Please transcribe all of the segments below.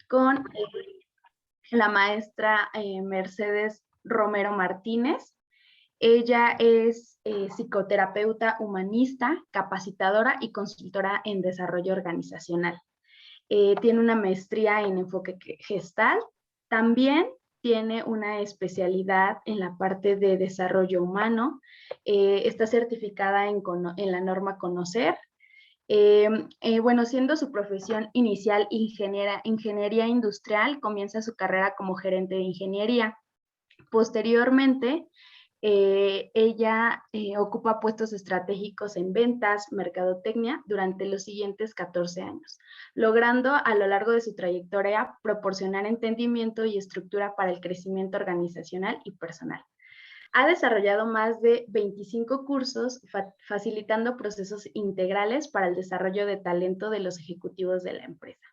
con la maestra Mercedes Romero Martínez. Ella es psicoterapeuta humanista, capacitadora y consultora en desarrollo organizacional. Tiene una maestría en enfoque gestal. También tiene una especialidad en la parte de desarrollo humano. Está certificada en la norma Conocer. Bueno, siendo su profesión inicial ingeniería industrial, comienza su carrera como gerente de ingeniería. Posteriormente, ella ocupa puestos estratégicos en ventas, mercadotecnia durante los siguientes 14 años, logrando a lo largo de su trayectoria proporcionar entendimiento y estructura para el crecimiento organizacional y personal. Ha desarrollado más de 25 cursos facilitando procesos integrales para el desarrollo de talento de los ejecutivos de la empresa.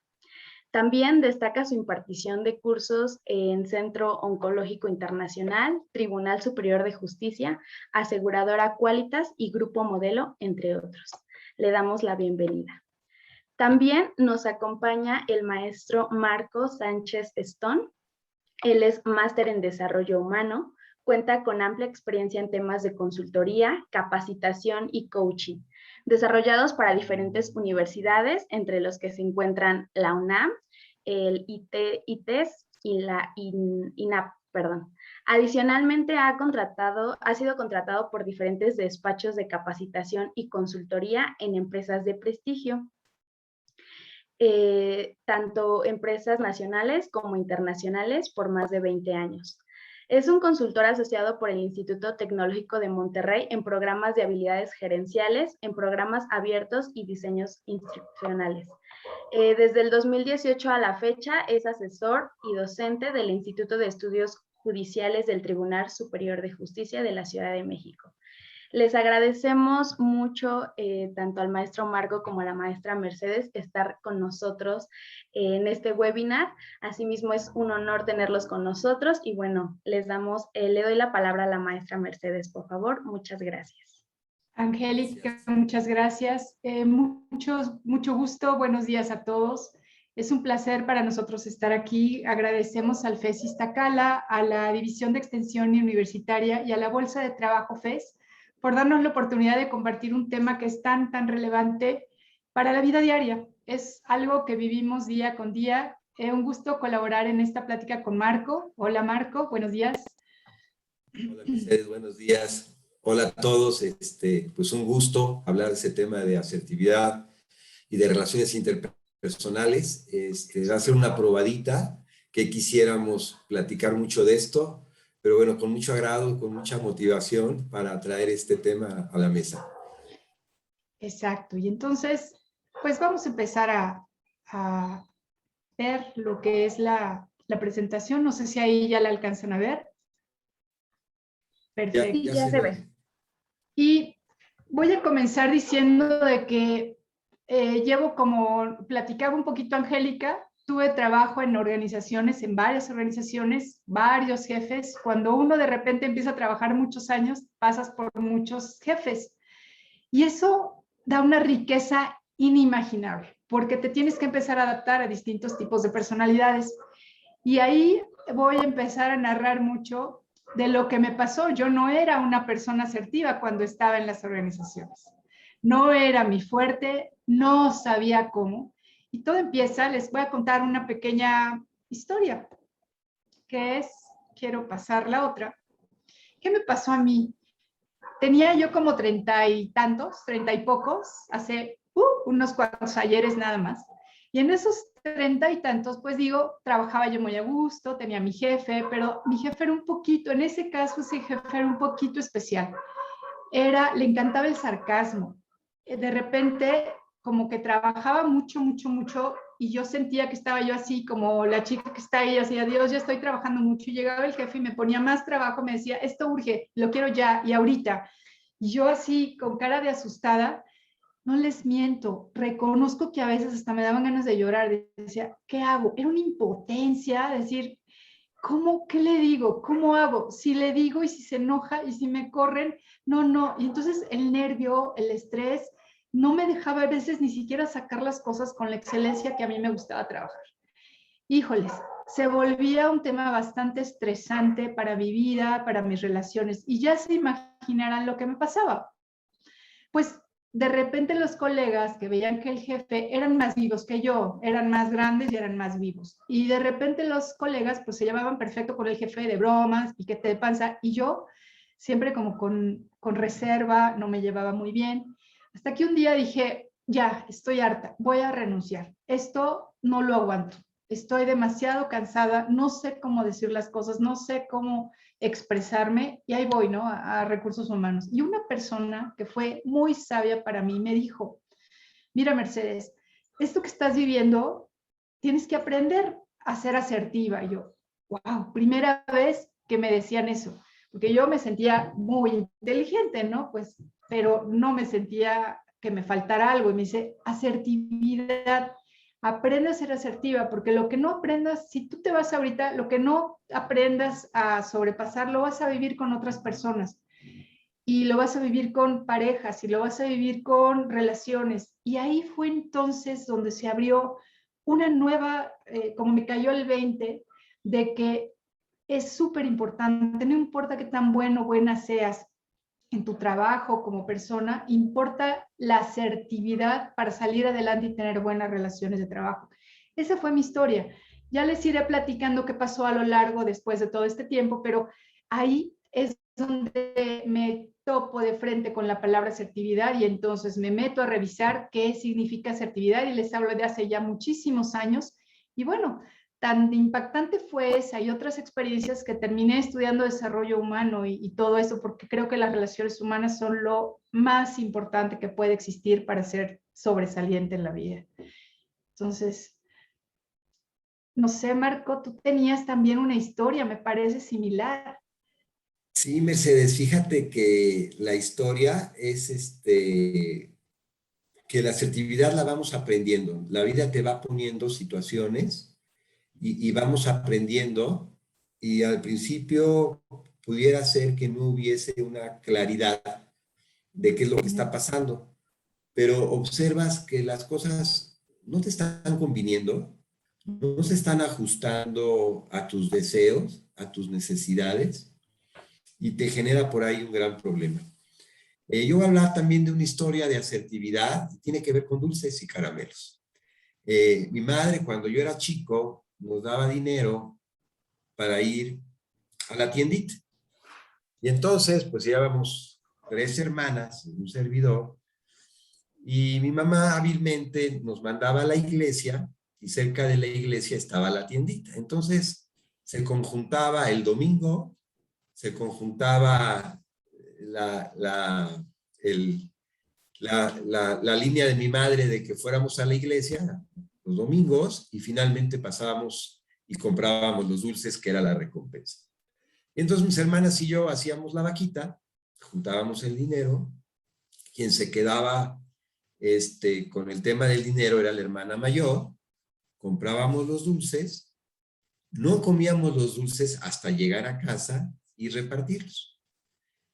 También destaca su impartición de cursos en Centro Oncológico Internacional, Tribunal Superior de Justicia, Aseguradora Qualitas y Grupo Modelo, entre otros. Le damos la bienvenida. También nos acompaña el maestro Marco Sánchez Stone. Él es máster en Desarrollo Humano, cuenta con amplia experiencia en temas de consultoría, capacitación y coaching, desarrollados para diferentes universidades, entre los que se encuentran la UNAM, el ITES y la INAP, perdón. Adicionalmente, ha sido contratado por diferentes despachos de capacitación y consultoría en empresas de prestigio, tanto empresas nacionales como internacionales, por más de 20 años. Es un consultor asociado por el Instituto Tecnológico de Monterrey en programas de habilidades gerenciales, en programas abiertos y diseños instruccionales. Desde el 2018 a la fecha es asesor y docente del Instituto de Estudios Judiciales del Tribunal Superior de Justicia de la Ciudad de México. Les agradecemos mucho tanto al maestro Marco como a la maestra Mercedes estar con nosotros en este webinar. Asimismo, es un honor tenerlos con nosotros y bueno, le doy la palabra a la maestra Mercedes, por favor. Muchas gracias. Angélica, muchas gracias. Mucho gusto. Buenos días a todos. Es un placer para nosotros estar aquí. Agradecemos al FES Iztacala, a la División de Extensión Universitaria y a la Bolsa de Trabajo FES por darnos la oportunidad de compartir un tema que es tan relevante para la vida diaria. Es algo que vivimos día con día. Un gusto colaborar en esta plática con Marco. Hola Marco, buenos días. Hola Mercedes, buenos días. Hola a todos. Pues un gusto hablar de ese tema de asertividad y de relaciones interpersonales. Va a ser una probadita que quisiéramos platicar mucho de esto, pero bueno, con mucho agrado, con mucha motivación para traer este tema a la mesa. Exacto. Y entonces, pues vamos a empezar a ver lo que es la presentación. No sé si ahí ya la alcanzan a ver. Perfecto. Ya se ve. Y voy a comenzar diciendo de que llevo, como platicaba un poquito Angélica, tuve trabajo en organizaciones, en varias organizaciones, varios jefes. Cuando uno de repente empieza a trabajar muchos años, pasas por muchos jefes. Y eso da una riqueza inimaginable, porque te tienes que empezar a adaptar a distintos tipos de personalidades. Y ahí voy a empezar a narrar mucho de lo que me pasó. Yo no era una persona asertiva cuando estaba en las organizaciones. No era mi fuerte, no sabía cómo. Y todo empieza, les voy a contar una pequeña historia, que es, quiero pasar la otra. ¿Qué me pasó a mí? Tenía yo como 30 y tantos, 30 y pocos, hace unos cuantos ayeres nada más. Y en esos 30 y tantos, pues digo, trabajaba yo muy a gusto, tenía mi jefe, pero mi jefe era un poquito, en ese caso ese jefe era un poquito especial. Le encantaba el sarcasmo. De repente, como que trabajaba mucho, y yo sentía que estaba yo así, como la chica que está ahí, así, adiós, ya estoy trabajando mucho, y llegaba el jefe y me ponía más trabajo, me decía, esto urge, lo quiero ya, y ahorita. Y yo así, con cara de asustada, no les miento, reconozco que a veces hasta me daban ganas de llorar, decía, ¿qué hago? Era una impotencia, decir, ¿cómo? ¿Qué le digo? ¿Cómo hago? Si le digo y si se enoja y si me corren, no. Y entonces el nervio, el estrés, no me dejaba a veces ni siquiera sacar las cosas con la excelencia que a mí me gustaba trabajar. híjoles, se volvía un tema bastante estresante para mi vida, para mis relaciones, y ya se imaginarán lo que me pasaba. Pues de repente los colegas que veían que el jefe eran más vivos que yo, eran más grandes y eran más vivos. Y de repente los colegas pues se llevaban perfecto con el jefe de bromas y que te panza, y yo siempre como con reserva, no me llevaba muy bien. Hasta que un día dije, ya, estoy harta, voy a renunciar. Esto no lo aguanto. Estoy demasiado cansada, no sé cómo decir las cosas, no sé cómo expresarme, y ahí voy, ¿no? A recursos humanos. Y una persona que fue muy sabia para mí me dijo, mira, Mercedes, esto que estás viviendo, tienes que aprender a ser asertiva. Y yo, wow, primera vez que me decían eso, porque yo me sentía muy inteligente, ¿no? Pues, pero no me sentía que me faltara algo. Y me dice, asertividad, aprende a ser asertiva, porque lo que no aprendas, si tú te vas ahorita, lo que no aprendas a sobrepasar, lo vas a vivir con otras personas. Y lo vas a vivir con parejas y lo vas a vivir con relaciones. Y ahí fue entonces donde se abrió una nueva, como me cayó el 20, de que es súper importante, no importa qué tan bueno o buena seas en tu trabajo como persona, importa la asertividad para salir adelante y tener buenas relaciones de trabajo. Esa fue mi historia. Ya les iré platicando qué pasó a lo largo después de todo este tiempo, pero ahí es donde me topo de frente con la palabra asertividad y entonces me meto a revisar qué significa asertividad y les hablo de hace ya muchísimos años. Y bueno, tan impactante fue esa y otras experiencias que terminé estudiando desarrollo humano y todo eso, porque creo que las relaciones humanas son lo más importante que puede existir para ser sobresaliente en la vida. Entonces, no sé, Marco, tú tenías también una historia, me parece similar. Sí, Mercedes, fíjate que la historia es que la asertividad la vamos aprendiendo. La vida te va poniendo situaciones y vamos aprendiendo, y al principio pudiera ser que no hubiese una claridad de qué es lo que está pasando, pero observas que las cosas no te están conviniendo, no se están ajustando a tus deseos, a tus necesidades, y te genera por ahí un gran problema. Yo voy a hablar también de una historia de asertividad, tiene que ver con dulces y caramelos. Mi madre, cuando yo era chico, nos daba dinero para ir a la tiendita. Y entonces, pues llevábamos 3 hermanas, un servidor, y mi mamá hábilmente nos mandaba a la iglesia, y cerca de la iglesia estaba la tiendita. Entonces, se conjuntaba el domingo, se conjuntaba la, la, el, la línea de mi madre de que fuéramos a la iglesia los domingos, y finalmente pasábamos y comprábamos los dulces, que era la recompensa. Y entonces mis hermanas y yo hacíamos la vaquita, juntábamos el dinero, quien se quedaba con el tema del dinero era la hermana mayor, comprábamos los dulces, no comíamos los dulces hasta llegar a casa y repartirlos.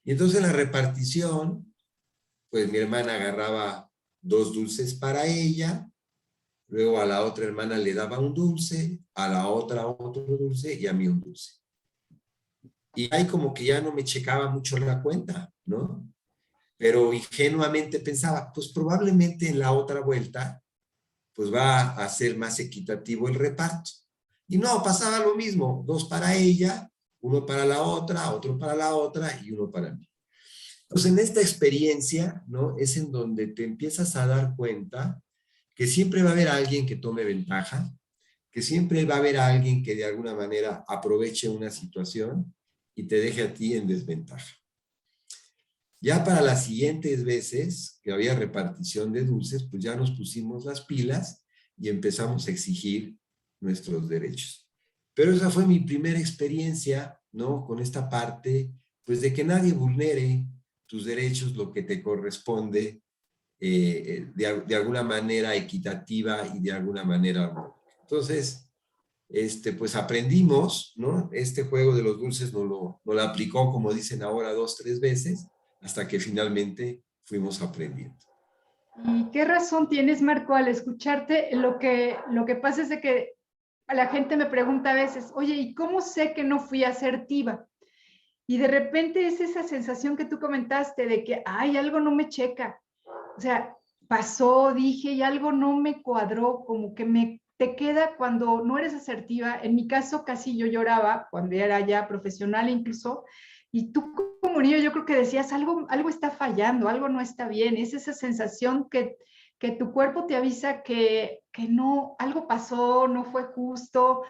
Y entonces en la repartición, pues mi hermana agarraba 2 dulces para ella, luego a la otra hermana le daba un dulce, a la otra otro dulce y a mí un dulce. Y ahí como que ya no me checaba mucho la cuenta, ¿no? Pero ingenuamente pensaba, pues probablemente en la otra vuelta, pues va a ser más equitativo el reparto. Y no, pasaba lo mismo, 2 para ella, 1 para la otra, otro para la otra y 1 para mí. Entonces, en esta experiencia, ¿no? Es en donde te empiezas a dar cuenta que siempre va a haber alguien que tome ventaja, que siempre va a haber alguien que de alguna manera aproveche una situación y te deje a ti en desventaja. Ya para las siguientes veces que había repartición de dulces, pues ya nos pusimos las pilas y empezamos a exigir nuestros derechos. Pero esa fue mi primera experiencia, ¿no? Con esta parte, pues de que nadie vulnere tus derechos, lo que te corresponde, de alguna manera equitativa y de alguna manera. Entonces, pues aprendimos, ¿no? Este juego de los dulces nos lo aplicó, como dicen ahora, 2, 3 veces, hasta que finalmente fuimos aprendiendo. ¿Y qué razón tienes, Marco, al escucharte? Lo que pasa es de que la gente me pregunta a veces, oye, ¿y cómo sé que no fui asertiva? Y de repente es esa sensación que tú comentaste de que, ay, algo no me checa. O sea, pasó, dije, y algo no me cuadró, como que te queda cuando no eres asertiva. En mi caso, casi yo lloraba cuando era ya profesional incluso, y tú como niño yo creo que decías, algo está fallando, algo no está bien. Es esa sensación que tu cuerpo te avisa que no, algo pasó, no fue justo,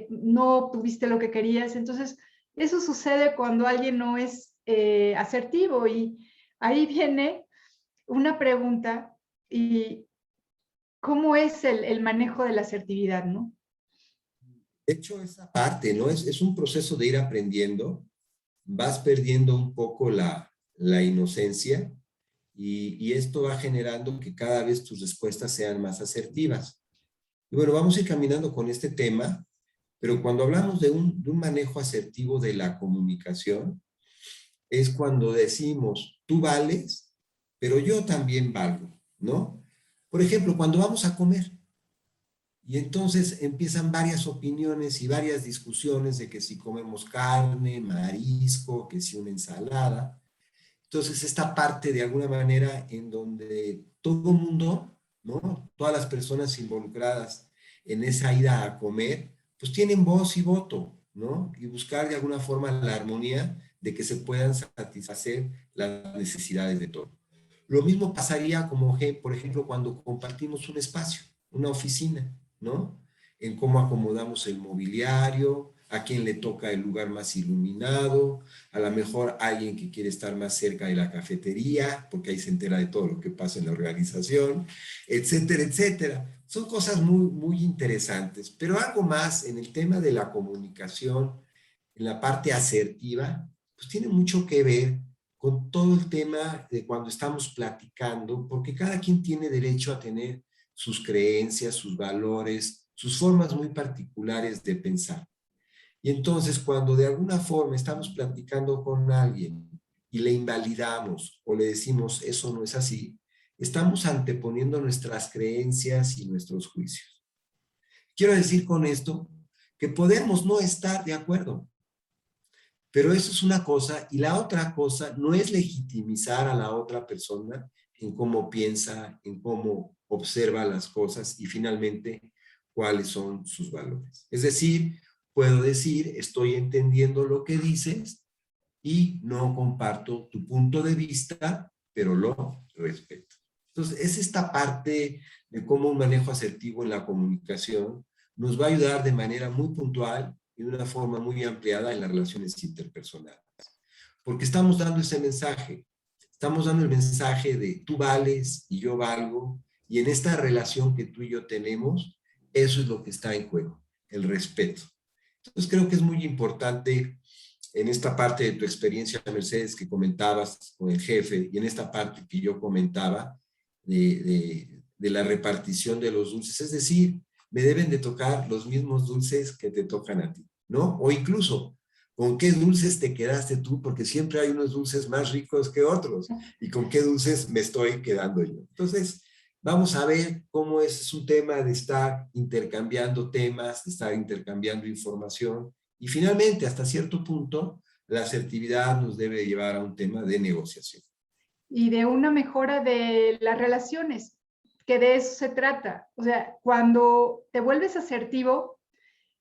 no tuviste lo que querías. Entonces, eso sucede cuando alguien no es asertivo, y ahí viene una pregunta, y ¿cómo es el manejo de la asertividad, no? De hecho, esa parte, ¿no? Es un proceso de ir aprendiendo, vas perdiendo un poco la inocencia y esto va generando que cada vez tus respuestas sean más asertivas. Y bueno, vamos a ir caminando con este tema, pero cuando hablamos de un manejo asertivo de la comunicación, es cuando decimos, tú vales, pero yo también valgo, ¿no? Por ejemplo, cuando vamos a comer, y entonces empiezan varias opiniones y varias discusiones de que si comemos carne, marisco, que si una ensalada. Entonces, esta parte de alguna manera en donde todo el mundo, ¿no? Todas las personas involucradas en esa ida a comer, pues tienen voz y voto, ¿no? Y buscar de alguna forma la armonía de que se puedan satisfacer las necesidades de todos. Lo mismo pasaría como, por ejemplo, cuando compartimos un espacio, una oficina, ¿no? En cómo acomodamos el mobiliario, a quién le toca el lugar más iluminado, a lo mejor alguien que quiere estar más cerca de la cafetería, porque ahí se entera de todo lo que pasa en la organización, etcétera, etcétera. Son cosas muy, muy interesantes, pero algo más en el tema de la comunicación, en la parte asertiva, pues tiene mucho que ver con todo el tema de cuando estamos platicando, porque cada quien tiene derecho a tener sus creencias, sus valores, sus formas muy particulares de pensar. Y entonces cuando de alguna forma estamos platicando con alguien y le invalidamos o le decimos eso no es así, estamos anteponiendo nuestras creencias y nuestros juicios. Quiero decir con esto que podemos no estar de acuerdo, pero eso es una cosa, y la otra cosa no es legitimizar a la otra persona en cómo piensa, en cómo observa las cosas y finalmente cuáles son sus valores. Es decir, puedo decir, estoy entendiendo lo que dices y no comparto tu punto de vista, pero lo respeto. Entonces, es esta parte de cómo un manejo asertivo en la comunicación nos va a ayudar de manera muy puntual y de una forma muy ampliada en las relaciones interpersonales. Porque estamos dando ese mensaje. Estamos dando el mensaje de tú vales y yo valgo, y en esta relación que tú y yo tenemos, eso es lo que está en juego, el respeto. Entonces creo que es muy importante en esta parte de tu experiencia, Mercedes, que comentabas con el jefe, y en esta parte que yo comentaba de la repartición de los dulces, es decir, me deben de tocar los mismos dulces que te tocan a ti, ¿no? O incluso, ¿con qué dulces te quedaste tú? Porque siempre hay unos dulces más ricos que otros, y con qué dulces me estoy quedando yo. Entonces, vamos a ver cómo es un tema de estar intercambiando temas, de estar intercambiando información, y finalmente, hasta cierto punto, la asertividad nos debe llevar a un tema de negociación. Y de una mejora de las relaciones, que de eso se trata. O sea, cuando te vuelves asertivo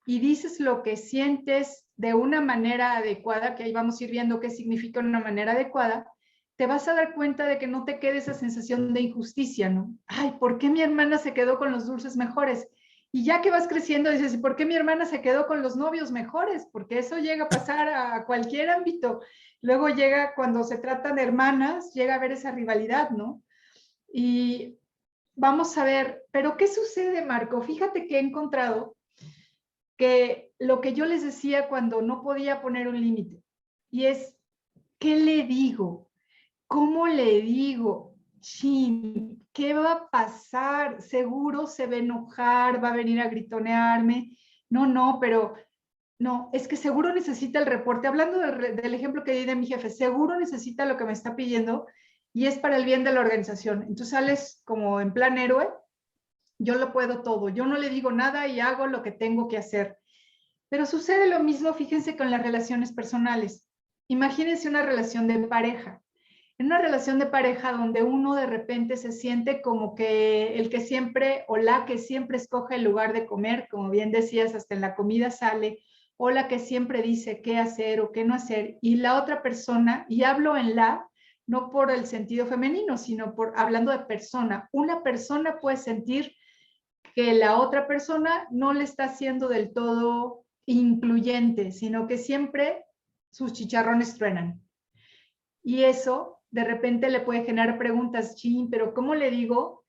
y dices lo que sientes de una manera adecuada, que ahí vamos a ir viendo qué significa una manera adecuada, te vas a dar cuenta de que no te quede esa sensación de injusticia, ¿no? Ay, ¿por qué mi hermana se quedó con los dulces mejores? Y ya que vas creciendo, dices, ¿y por qué mi hermana se quedó con los novios mejores? Porque eso llega a pasar a cualquier ámbito. Luego llega, cuando se tratan de hermanas, llega a haber esa rivalidad, ¿no? Y vamos a ver, pero ¿qué sucede, Marco? Fíjate que he encontrado que lo que yo les decía cuando no podía poner un límite, y es, ¿qué le digo? ¿Cómo le digo? Chin, ¿qué va a pasar? Seguro se va a enojar, va a venir a gritonearme. No, pero no, es que seguro necesita el reporte. Hablando del ejemplo que di de mi jefe, seguro necesita lo que me está pidiendo y es para el bien de la organización. Entonces sales como en plan héroe yo lo puedo todo, yo no le digo nada y hago lo que tengo que hacer. Pero sucede lo mismo, fíjense, con las relaciones personales. Imagínense una relación de pareja. En una relación de pareja donde uno de repente se siente como que el que siempre o la que siempre escoge el lugar de comer, como bien decías, hasta en la comida sale, o la que siempre dice qué hacer o qué no hacer, y la otra persona, y hablo en la, no por el sentido femenino, sino por hablando de persona, una persona puede sentir que la otra persona no le está haciendo del todo incluyente, sino que siempre sus chicharrones truenan. Y eso de repente le puede generar preguntas, chin, pero ¿cómo le digo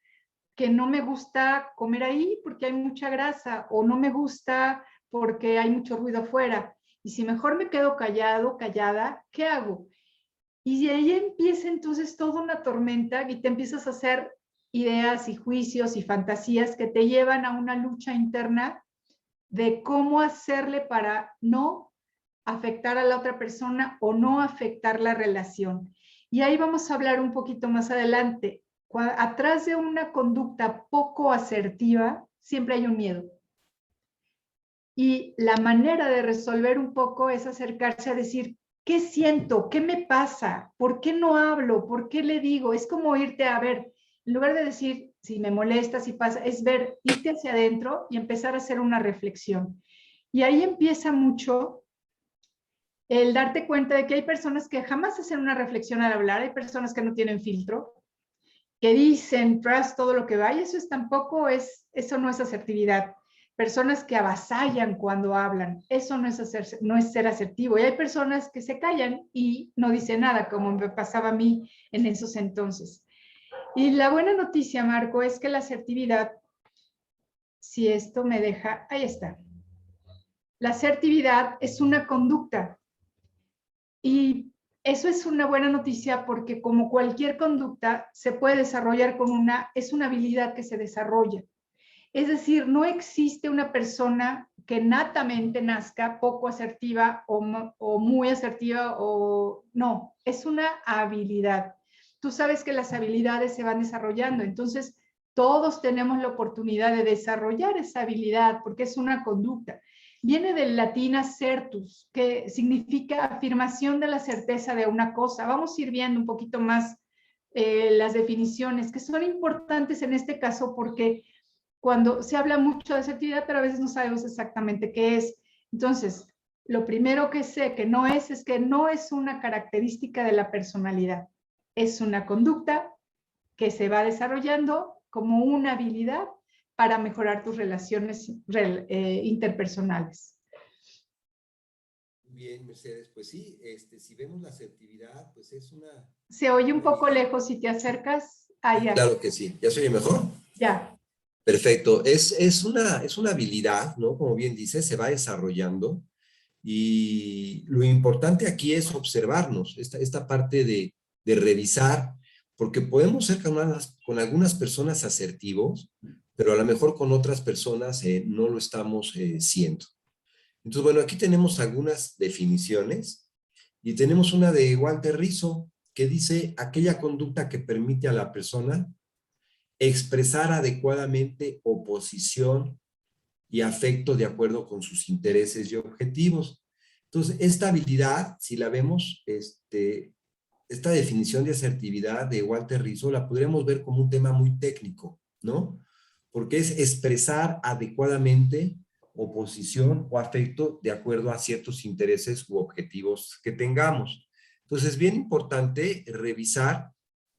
que no me gusta comer ahí porque hay mucha grasa o no me gusta porque hay mucho ruido afuera? Y si mejor me quedo callado, callada, ¿qué hago? Y de ahí empieza entonces toda una tormenta y te empiezas a hacer ideas y juicios y fantasías que te llevan a una lucha interna de cómo hacerle para no afectar a la otra persona o no afectar la relación. Y ahí vamos a hablar un poquito más adelante. Atrás de una conducta poco asertiva, siempre hay un miedo. Y la manera de resolver un poco es acercarse a decir, ¿qué siento? ¿Qué me pasa? ¿Por qué no hablo? ¿Por qué le digo? Es como irte a ver, en lugar de decir, si me molesta, si pasa, es ver, irte hacia adentro y empezar a hacer una reflexión. Y ahí empieza mucho el darte cuenta de que hay personas que jamás hacen una reflexión al hablar, hay personas que no tienen filtro, que dicen tras todo lo que va, y eso es tampoco es, eso no es asertividad. Personas que avasallan cuando hablan, eso no es ser asertivo. Y hay personas que se callan y no dicen nada, como me pasaba a mí en esos entonces. Y la buena noticia, Marco, es que la asertividad, si esto me deja, ahí está. La asertividad es una conducta. Y eso es una buena noticia porque como cualquier conducta se puede desarrollar es una habilidad que se desarrolla. Es decir, no existe una persona que natamente nazca poco asertiva o muy asertiva o no, es una habilidad. Tú sabes que las habilidades se van desarrollando, entonces todos tenemos la oportunidad de desarrollar esa habilidad porque es una conducta. Viene del latín assertus, que significa afirmación de la certeza de una cosa. Vamos a ir viendo un poquito más las definiciones que son importantes en este caso porque cuando se habla mucho de asertividad, pero a veces no sabemos exactamente qué es. Entonces, lo primero que sé que no es que no es una característica de la personalidad. Es una conducta que se va desarrollando como una habilidad para mejorar tus relaciones interpersonales. Bien, Mercedes, pues sí, si vemos la asertividad, pues es una... Se oye un poco lejos si te acercas allá. Claro que sí. ¿Ya se oye mejor? Ya. Perfecto. Es una habilidad, ¿no? Como bien dice, se va desarrollando y lo importante aquí es observarnos, esta parte de revisar, porque podemos ser con algunas personas asertivos, pero a lo mejor con otras personas no lo estamos siendo. Entonces, bueno, aquí tenemos algunas definiciones y tenemos una de Walter Rizzo que dice aquella conducta que permite a la persona expresar adecuadamente oposición y afecto de acuerdo con sus intereses y objetivos. Entonces, esta habilidad, si la vemos, esta definición de asertividad de Walter Rizzo la podríamos ver como un tema muy técnico, ¿no? Porque es expresar adecuadamente oposición o afecto de acuerdo a ciertos intereses u objetivos que tengamos. Entonces, es bien importante revisar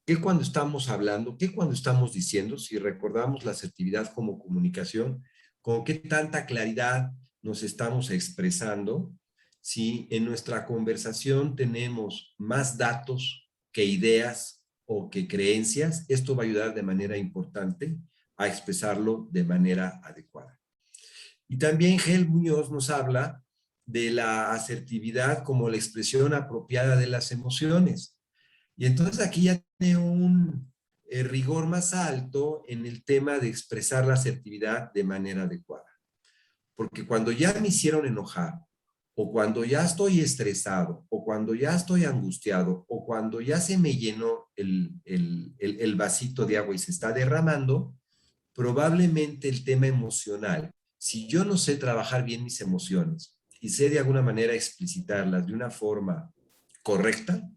qué cuando estamos hablando, qué cuando estamos diciendo, si recordamos la asertividad como comunicación, con qué tanta claridad nos estamos expresando, si en nuestra conversación tenemos más datos que ideas o que creencias, esto va a ayudar de manera importante a expresarlo de manera adecuada. Y también Gel Muñoz nos habla de la asertividad como la expresión apropiada de las emociones. Y entonces aquí ya tiene un rigor más alto en el tema de expresar la asertividad de manera adecuada. Porque cuando ya me hicieron enojar, o cuando ya estoy estresado, o cuando ya estoy angustiado, o cuando ya se me llenó el vasito de agua y se está derramando, probablemente el tema emocional, si yo no sé trabajar bien mis emociones y sé de alguna manera explicitarlas de una forma correcta,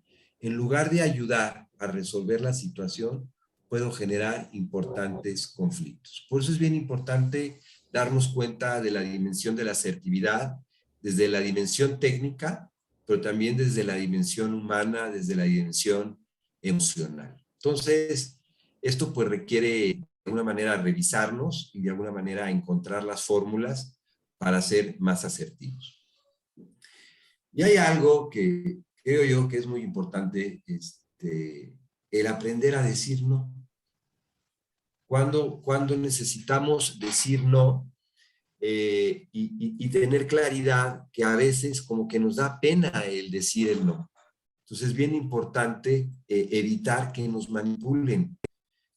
en lugar de ayudar a resolver la situación, puedo generar importantes conflictos. Por eso es bien importante darnos cuenta de la dimensión de la asertividad, desde la dimensión técnica, pero también desde la dimensión humana, desde la dimensión emocional. Entonces, esto pues requiere de alguna manera revisarnos y de alguna manera encontrar las fórmulas para ser más asertivos. Y hay algo que creo yo que es muy importante, el aprender a decir no. Cuando necesitamos decir no, y tener claridad que a veces como que nos da pena el decir el no. Entonces es bien importante evitar que nos manipulen.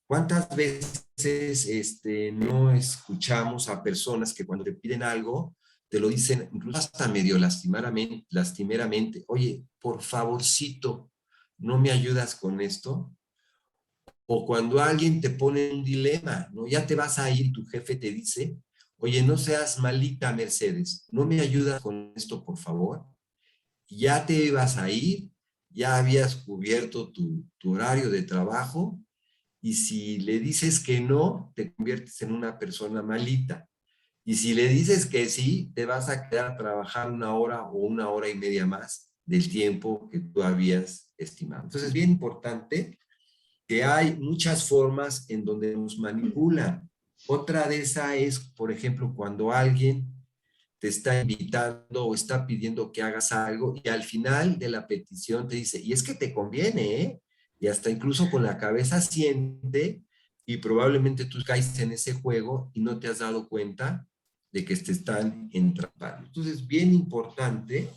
¿Cuántas veces no escuchamos a personas que cuando te piden algo, te lo dicen incluso hasta medio lastimeramente? Oye, por favorcito, ¿no me ayudas con esto? O cuando alguien te pone un dilema, ¿no? Ya te vas a ir, tu jefe te dice, oye, no seas malita, Mercedes, ¿no me ayudas con esto, por favor? Ya te ibas a ir, ya habías cubierto tu horario de trabajo, y si le dices que no, te conviertes en una persona malita. Y si le dices que sí, te vas a quedar a trabajar 1 hora o 1 hora y media más del tiempo que tú habías estimado. Entonces es bien importante que hay muchas formas en donde nos manipulan. Otra de esas es, por ejemplo, cuando alguien te está invitando o está pidiendo que hagas algo y al final de la petición te dice, y es que te conviene, ¿eh? Y hasta incluso con la cabeza asiente y probablemente tú caes en ese juego y no te has dado cuenta de que te están entrampando. Entonces, es bien importante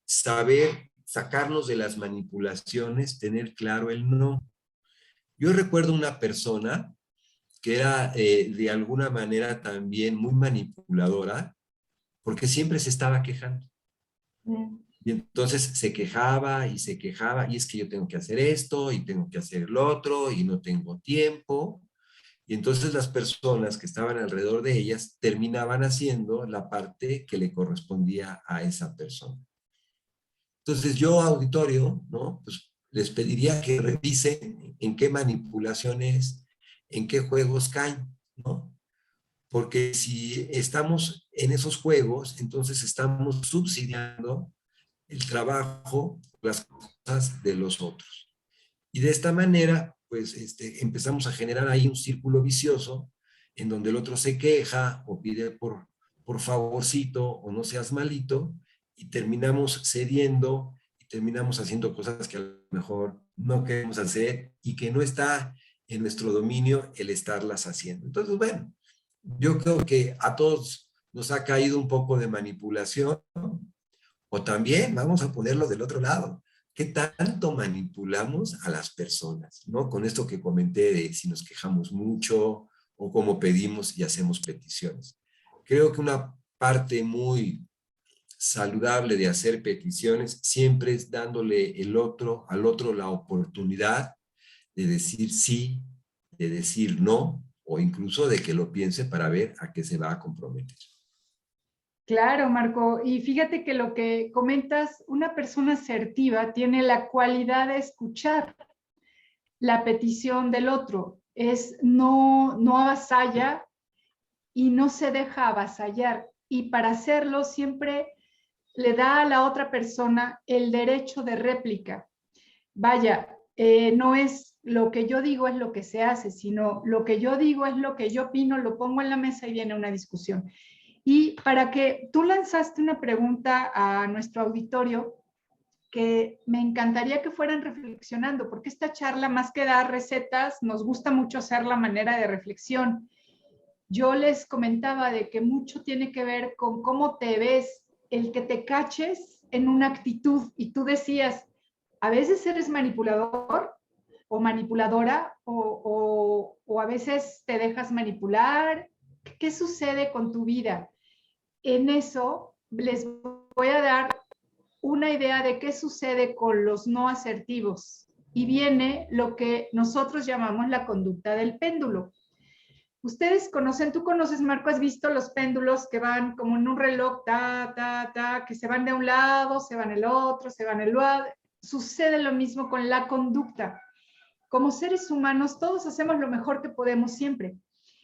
saber sacarnos de las manipulaciones, tener claro el no. Yo recuerdo una persona que era de alguna manera también muy manipuladora, porque siempre se estaba quejando. Y entonces se quejaba y se quejaba, y es que yo tengo que hacer esto y tengo que hacer el otro y no tengo tiempo. Y entonces las personas que estaban alrededor de ellas terminaban haciendo la parte que le correspondía a esa persona. Entonces yo, auditorio, ¿no? Pues les pediría que revisen en qué manipulaciones, en qué juegos caen, ¿no? Porque si estamos en esos juegos, entonces estamos subsidiando el trabajo, las cosas de los otros. Y de esta manera, pues empezamos a generar ahí un círculo vicioso en donde el otro se queja o pide por favorcito o no seas malito, y terminamos cediendo y terminamos haciendo cosas que a lo mejor no queremos hacer y que no está en nuestro dominio el estarlas haciendo. Entonces, bueno, yo creo que a todos nos ha caído un poco de manipulación, ¿no? O también vamos a ponerlo del otro lado. ¿Qué tanto manipulamos a las personas? ¿No? Con esto que comenté de si nos quejamos mucho o cómo pedimos y hacemos peticiones. Creo que una parte muy saludable de hacer peticiones siempre es dándole al otro la oportunidad de decir sí, de decir no, o incluso de que lo piense para ver a qué se va a comprometer. Claro, Marco. Y fíjate que lo que comentas, una persona asertiva tiene la cualidad de escuchar la petición del otro. No avasalla y no se deja avasallar. Y para hacerlo siempre le da a la otra persona el derecho de réplica. Vaya, no es lo que yo digo es lo que se hace, sino lo que yo digo es lo que yo opino, lo pongo en la mesa y viene una discusión. Y para que tú lanzaste una pregunta a nuestro auditorio que me encantaría que fueran reflexionando, porque esta charla, más que dar recetas, nos gusta mucho hacer la manera de reflexión. Yo les comentaba de que mucho tiene que ver con cómo te ves, el que te caches en una actitud, y tú decías, a veces eres manipulador o manipuladora o a veces te dejas manipular. ¿Qué sucede con tu vida? En eso les voy a dar una idea de qué sucede con los no asertivos, y viene lo que nosotros llamamos la conducta del péndulo. Ustedes conocen, tú conoces, Marco, has visto los péndulos que van como en un reloj, que se van de un lado, se van el otro, se van el otro. Sucede lo mismo con la conducta. Como seres humanos, todos hacemos lo mejor que podemos siempre,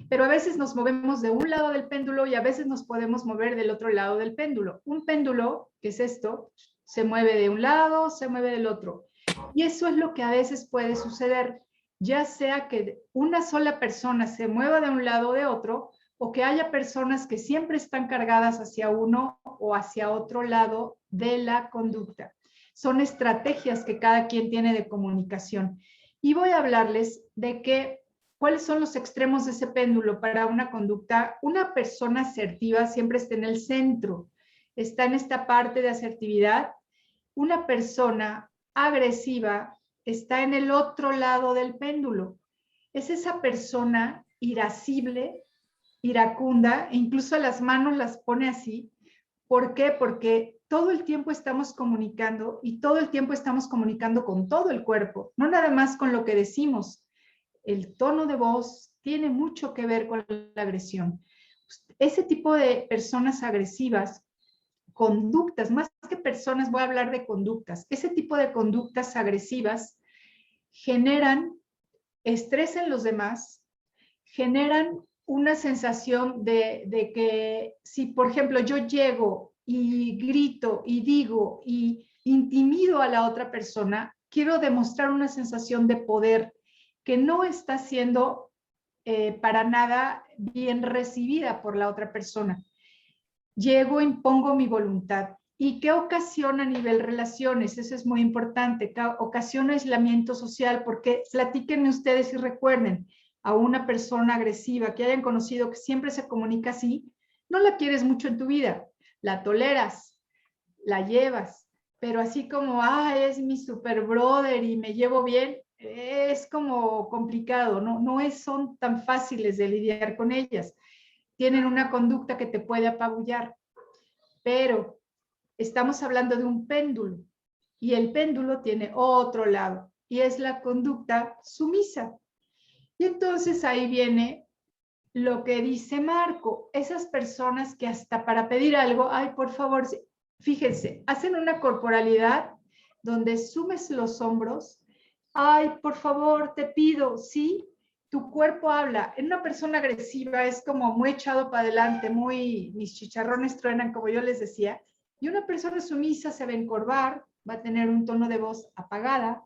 pero a veces nos movemos de un lado del péndulo y a veces nos podemos mover del otro lado del péndulo. Un péndulo, que es esto, se mueve de un lado, se mueve del otro. Y eso es lo que a veces puede suceder, ya sea que una sola persona se mueva de un lado o de otro, o que haya personas que siempre están cargadas hacia uno o hacia otro lado de la conducta. Son estrategias que cada quien tiene de comunicación. Y voy a hablarles de cuáles son los extremos de ese péndulo para una conducta. Una persona asertiva siempre está en el centro, está en esta parte de asertividad. Una persona agresiva está en el otro lado del péndulo. Es esa persona irascible, iracunda, e incluso las manos las pone así. ¿Por qué? Porque todo el tiempo estamos comunicando y todo el tiempo estamos comunicando con todo el cuerpo, no nada más con lo que decimos. El tono de voz tiene mucho que ver con la agresión. Ese tipo de personas agresivas, conductas, más que personas, voy a hablar de conductas. Ese tipo de conductas agresivas generan estrés en los demás, generan una sensación de que si, por ejemplo, yo llego y grito y digo y intimido a la otra persona, quiero demostrar una sensación de poder que no está siendo para nada bien recibida por la otra persona. Llego, impongo mi voluntad. ¿Y qué ocasiona a nivel relaciones? Eso es muy importante. Ocasiona aislamiento social, porque platíquenme ustedes y recuerden, a una persona agresiva que hayan conocido que siempre se comunica así, no la quieres mucho en tu vida, la toleras, la llevas, pero así como, es mi super brother y me llevo bien, es como complicado, no son tan fáciles de lidiar con ellas. Tienen una conducta que te puede apabullar, pero estamos hablando de un péndulo y el péndulo tiene otro lado y es la conducta sumisa. Y entonces ahí viene lo que dice Marco, esas personas que hasta para pedir algo, por favor, fíjense, hacen una corporalidad donde sumes los hombros, por favor, te pido, sí, tu cuerpo habla. En una persona agresiva es como muy echado para adelante, mis chicharrones truenan, como yo les decía, y una persona sumisa se va a encorvar, va a tener un tono de voz apagada.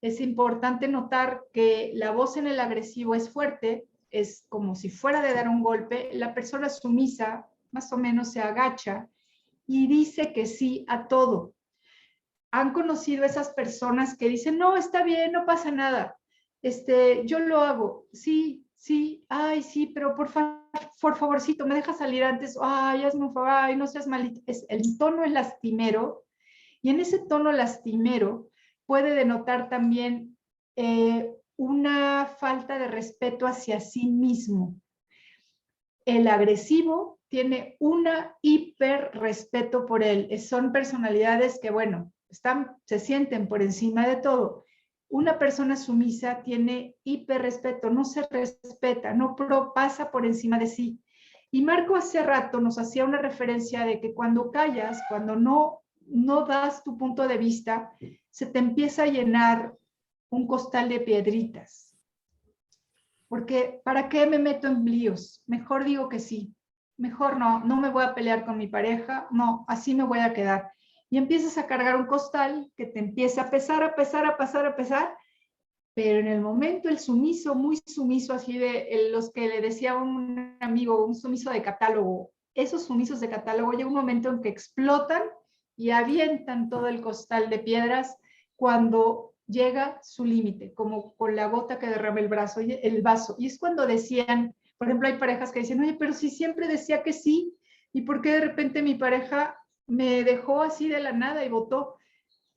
Es importante notar que la voz en el agresivo es fuerte, es como si fuera de dar un golpe. La persona sumisa más o menos se agacha y dice que sí a todo. Han conocido esas personas que dicen, no, está bien, no pasa nada, yo lo hago, sí, sí, sí, pero por favorcito, me deja salir antes, hazme un favor, no seas malito. El tono es lastimero, y en ese tono lastimero puede denotar también una falta de respeto hacia sí mismo. El agresivo tiene una hiper respeto por él. Son personalidades que, bueno, se sienten por encima de todo. Una persona sumisa tiene hiper respeto, no se respeta, no pasa por encima de sí. Y Marco hace rato nos hacía una referencia de que cuando callas, cuando no das tu punto de vista, se te empieza a llenar un costal de piedritas. Porque ¿para qué me meto en líos? Mejor digo que sí. Mejor no me voy a pelear con mi pareja, no, así me voy a quedar. Y empiezas a cargar un costal que te empieza a pesar, a pesar, pero en el momento el sumiso, muy sumiso, así de los que le decía un amigo, un sumiso de catálogo, esos sumisos de catálogo, llega un momento en que explotan y avientan todo el costal de piedras cuando llega su límite, como con la gota que derrama el vaso. Y es cuando decían, por ejemplo, hay parejas que dicen, oye, pero si siempre decía que sí, ¿y por qué de repente mi pareja me dejó así de la nada y votó?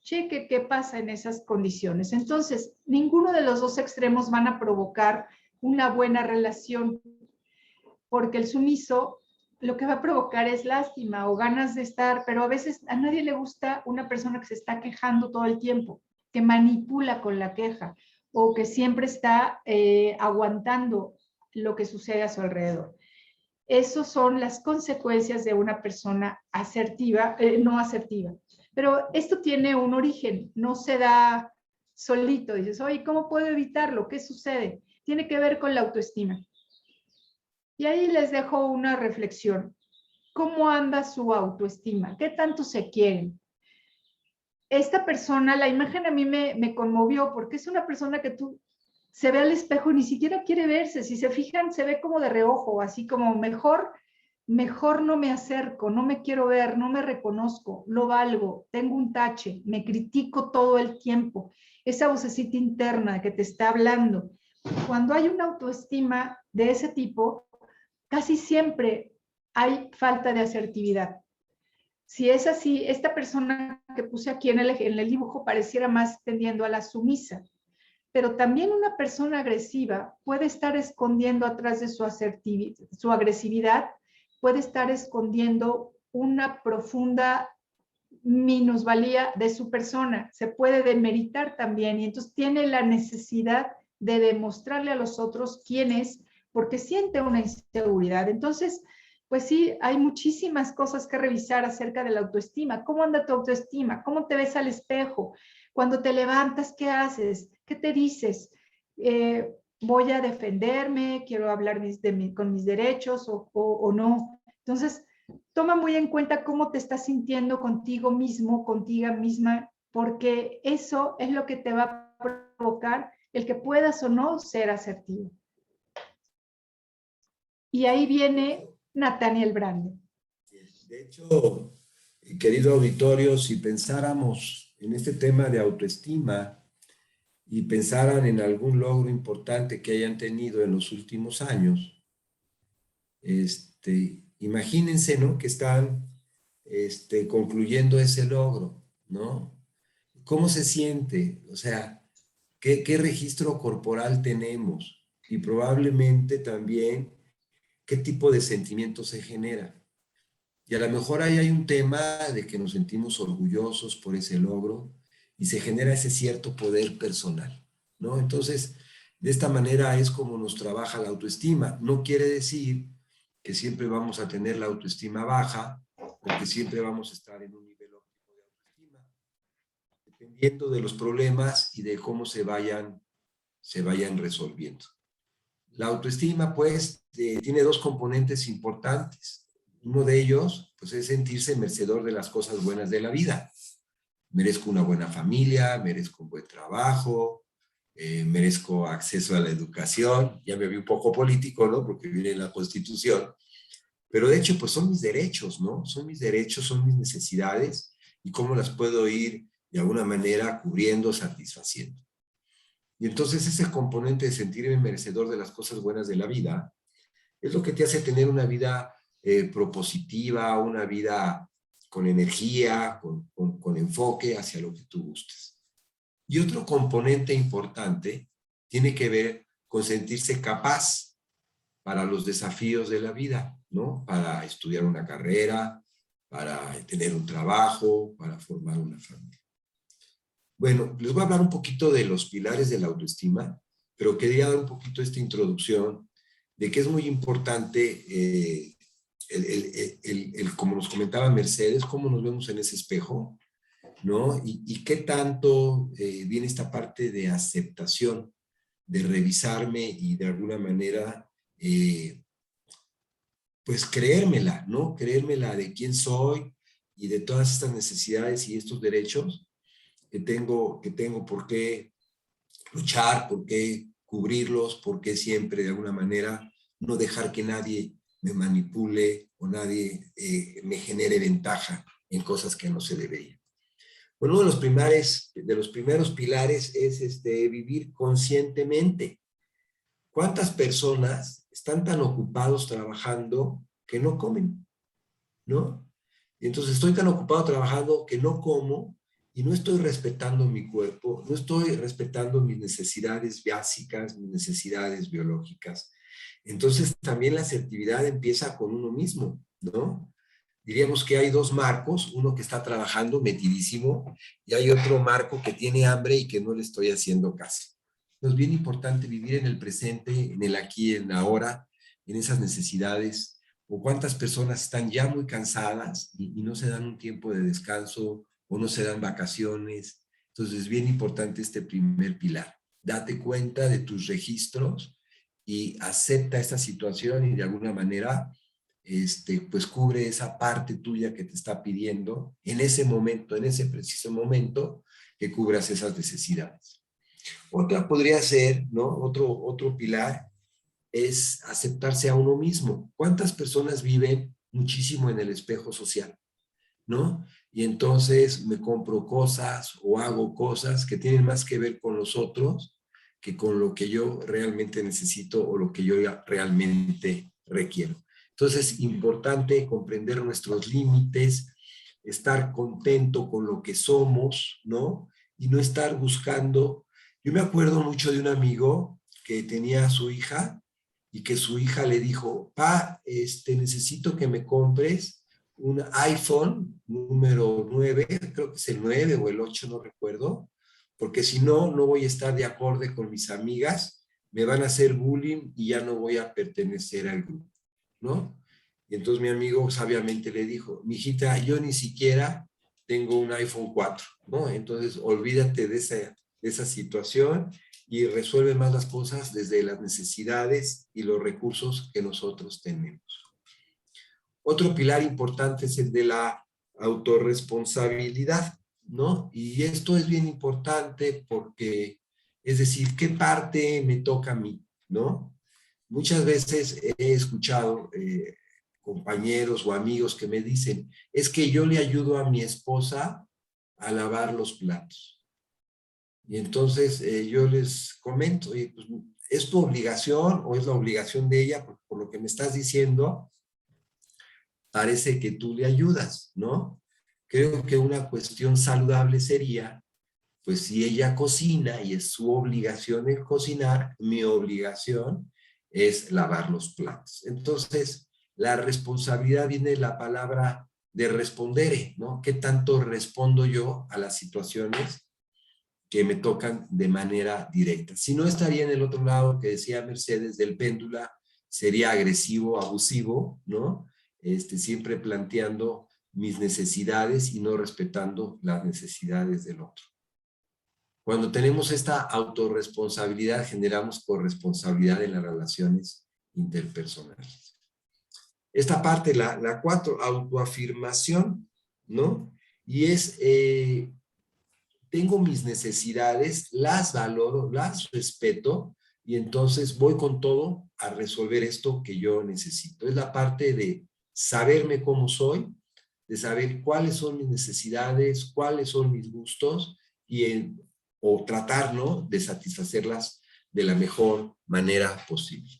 Cheque qué pasa en esas condiciones. Entonces, ninguno de los dos extremos van a provocar una buena relación, porque el sumiso lo que va a provocar es lástima o ganas de estar, pero a veces a nadie le gusta una persona que se está quejando todo el tiempo, que manipula con la queja o que siempre está aguantando. lo que sucede a su alrededor. Esas son las consecuencias de una persona asertiva, no asertiva. Pero esto tiene un origen, no se da solito. Dices, oye, ¿cómo puedo evitarlo? ¿Qué sucede? Tiene que ver con la autoestima. Y ahí les dejo una reflexión. ¿Cómo anda su autoestima? ¿Qué tanto se quieren? Esta persona, la imagen a mí me conmovió porque es una persona que tú se ve al espejo y ni siquiera quiere verse. Si se fijan, se ve como de reojo, así como mejor no me acerco, no me quiero ver, no me reconozco, no valgo, tengo un tache, me critico todo el tiempo. Esa vocecita interna que te está hablando. Cuando hay una autoestima de ese tipo, casi siempre hay falta de asertividad. Si es así, esta persona que puse aquí en el dibujo pareciera más tendiendo a la sumisa, pero también una persona agresiva puede estar escondiendo atrás de su agresividad, puede estar escondiendo una profunda minusvalía de su persona, se puede demeritar también y entonces tiene la necesidad de demostrarle a los otros quién es porque siente una inseguridad. Entonces, pues sí, hay muchísimas cosas que revisar acerca de la autoestima. ¿Cómo anda tu autoestima? ¿Cómo te ves al espejo? Cuando te levantas, ¿qué haces? ¿Qué te dices? ¿Voy a defenderme? ¿Quiero hablar con mis derechos o no? Entonces, toma muy en cuenta cómo te estás sintiendo contigo mismo, contigo misma, porque eso es lo que te va a provocar el que puedas o no ser asertivo. Y ahí viene Nathaniel Brande. De hecho, querido auditorio, si pensáramos en este tema de autoestima y pensaran en algún logro importante que hayan tenido en los últimos años, imagínense, ¿no?, que están concluyendo ese logro, ¿no? ¿Cómo se siente? O sea, ¿qué registro corporal tenemos? Y probablemente también, ¿qué tipo de sentimiento se genera? Y a lo mejor ahí hay un tema de que nos sentimos orgullosos por ese logro y se genera ese cierto poder personal, ¿no? Entonces, de esta manera es como nos trabaja la autoestima. No quiere decir que siempre vamos a tener la autoestima baja o que siempre vamos a estar en un nivel óptimo de autoestima, dependiendo de los problemas y de cómo se vayan resolviendo. La autoestima, pues, tiene dos componentes importantes. Uno de ellos, pues, es sentirse merecedor de las cosas buenas de la vida. Merezco una buena familia, merezco un buen trabajo, merezco acceso a la educación. Ya me vi un poco político, ¿no?, porque viene en la Constitución. Pero de hecho, pues son mis derechos, ¿no? Son mis derechos, son mis necesidades y cómo las puedo ir de alguna manera cubriendo, satisfaciendo. Y entonces ese componente de sentirme merecedor de las cosas buenas de la vida es lo que te hace tener una vida propositiva, una vida con energía, con enfoque hacia lo que tú gustes. Y otro componente importante tiene que ver con sentirse capaz para los desafíos de la vida, ¿no? Para estudiar una carrera, para tener un trabajo, para formar una familia. Bueno, les voy a hablar un poquito de los pilares de la autoestima, pero quería dar un poquito esta introducción de que es muy importante, como nos comentaba Mercedes, cómo nos vemos en ese espejo, ¿no? Y qué tanto viene esta parte de aceptación, de revisarme y de alguna manera, pues creérmela, ¿no? Creérmela de quién soy y de todas estas necesidades y estos derechos que tengo por qué luchar, por qué cubrirlos, por qué siempre de alguna manera no dejar que nadie me manipule o nadie me genere ventaja en cosas que no se deberían. Bueno, uno de los primeros pilares es vivir conscientemente. ¿Cuántas personas están tan ocupados trabajando que no comen? ¿No? Y entonces estoy tan ocupado trabajando que no como y no estoy respetando mi cuerpo, no estoy respetando mis necesidades básicas, mis necesidades biológicas. Entonces también la asertividad empieza con uno mismo, ¿no? Diríamos que hay dos Marcos, uno que está trabajando metidísimo y hay otro Marco que tiene hambre y que no le estoy haciendo caso. Es bien importante vivir en el presente, en el aquí, en el ahora, en esas necesidades. O cuántas personas están ya muy cansadas y no se dan un tiempo de descanso o no se dan vacaciones. Entonces es bien importante este primer pilar. Date cuenta de tus registros y acepta esta situación y de alguna manera pues cubre esa parte tuya que te está pidiendo en ese momento, en ese preciso momento, que cubras esas necesidades. Otra podría ser, ¿no? Otro pilar es aceptarse a uno mismo. ¿Cuántas personas viven muchísimo en el espejo social, ¿no? Y entonces me compro cosas o hago cosas que tienen más que ver con los otros que con lo que yo realmente necesito o lo que yo realmente requiero. Entonces es importante comprender nuestros límites, estar contento con lo que somos, ¿no? Y no estar buscando. Yo me acuerdo mucho de un amigo que tenía a su hija y que su hija le dijo, pa, necesito que me compres un iPhone número 9, creo que es el 9 o el 8, no recuerdo, porque si no, no voy a estar de acorde con mis amigas, me van a hacer bullying y ya no voy a pertenecer al grupo, ¿no? Y entonces mi amigo sabiamente le dijo, mijita, yo ni siquiera tengo un iPhone 4, ¿no? Entonces olvídate de esa situación y resuelve más las cosas desde las necesidades y los recursos que nosotros tenemos. Otro pilar importante es el de la autorresponsabilidad, ¿no? Y esto es bien importante porque, es decir, ¿qué parte me toca a mí, ¿no? Muchas veces he escuchado compañeros o amigos que me dicen, es que yo le ayudo a mi esposa a lavar los platos. Y entonces yo les comento, oye, pues, ¿es tu obligación o es la obligación de ella? Por lo que me estás diciendo, parece que tú le ayudas, ¿no? Creo que una cuestión saludable sería, pues si ella cocina y es su obligación el cocinar, mi obligación es lavar los platos. Entonces, la responsabilidad viene de la palabra de responder, ¿no? ¿Qué tanto respondo yo a las situaciones que me tocan de manera directa? Si no, estaría en el otro lado que decía Mercedes del péndulo, sería agresivo, abusivo, ¿no? Siempre planteando mis necesidades y no respetando las necesidades del otro. Cuando tenemos esta autorresponsabilidad, generamos corresponsabilidad en las relaciones interpersonales. Esta parte, la 4, autoafirmación, ¿no? Y es, tengo mis necesidades, las valoro, las respeto, y entonces voy con todo a resolver esto que yo necesito. Es la parte de saberme cómo soy, de saber cuáles son mis necesidades, cuáles son mis gustos, o tratar, ¿no?, de satisfacerlas de la mejor manera posible.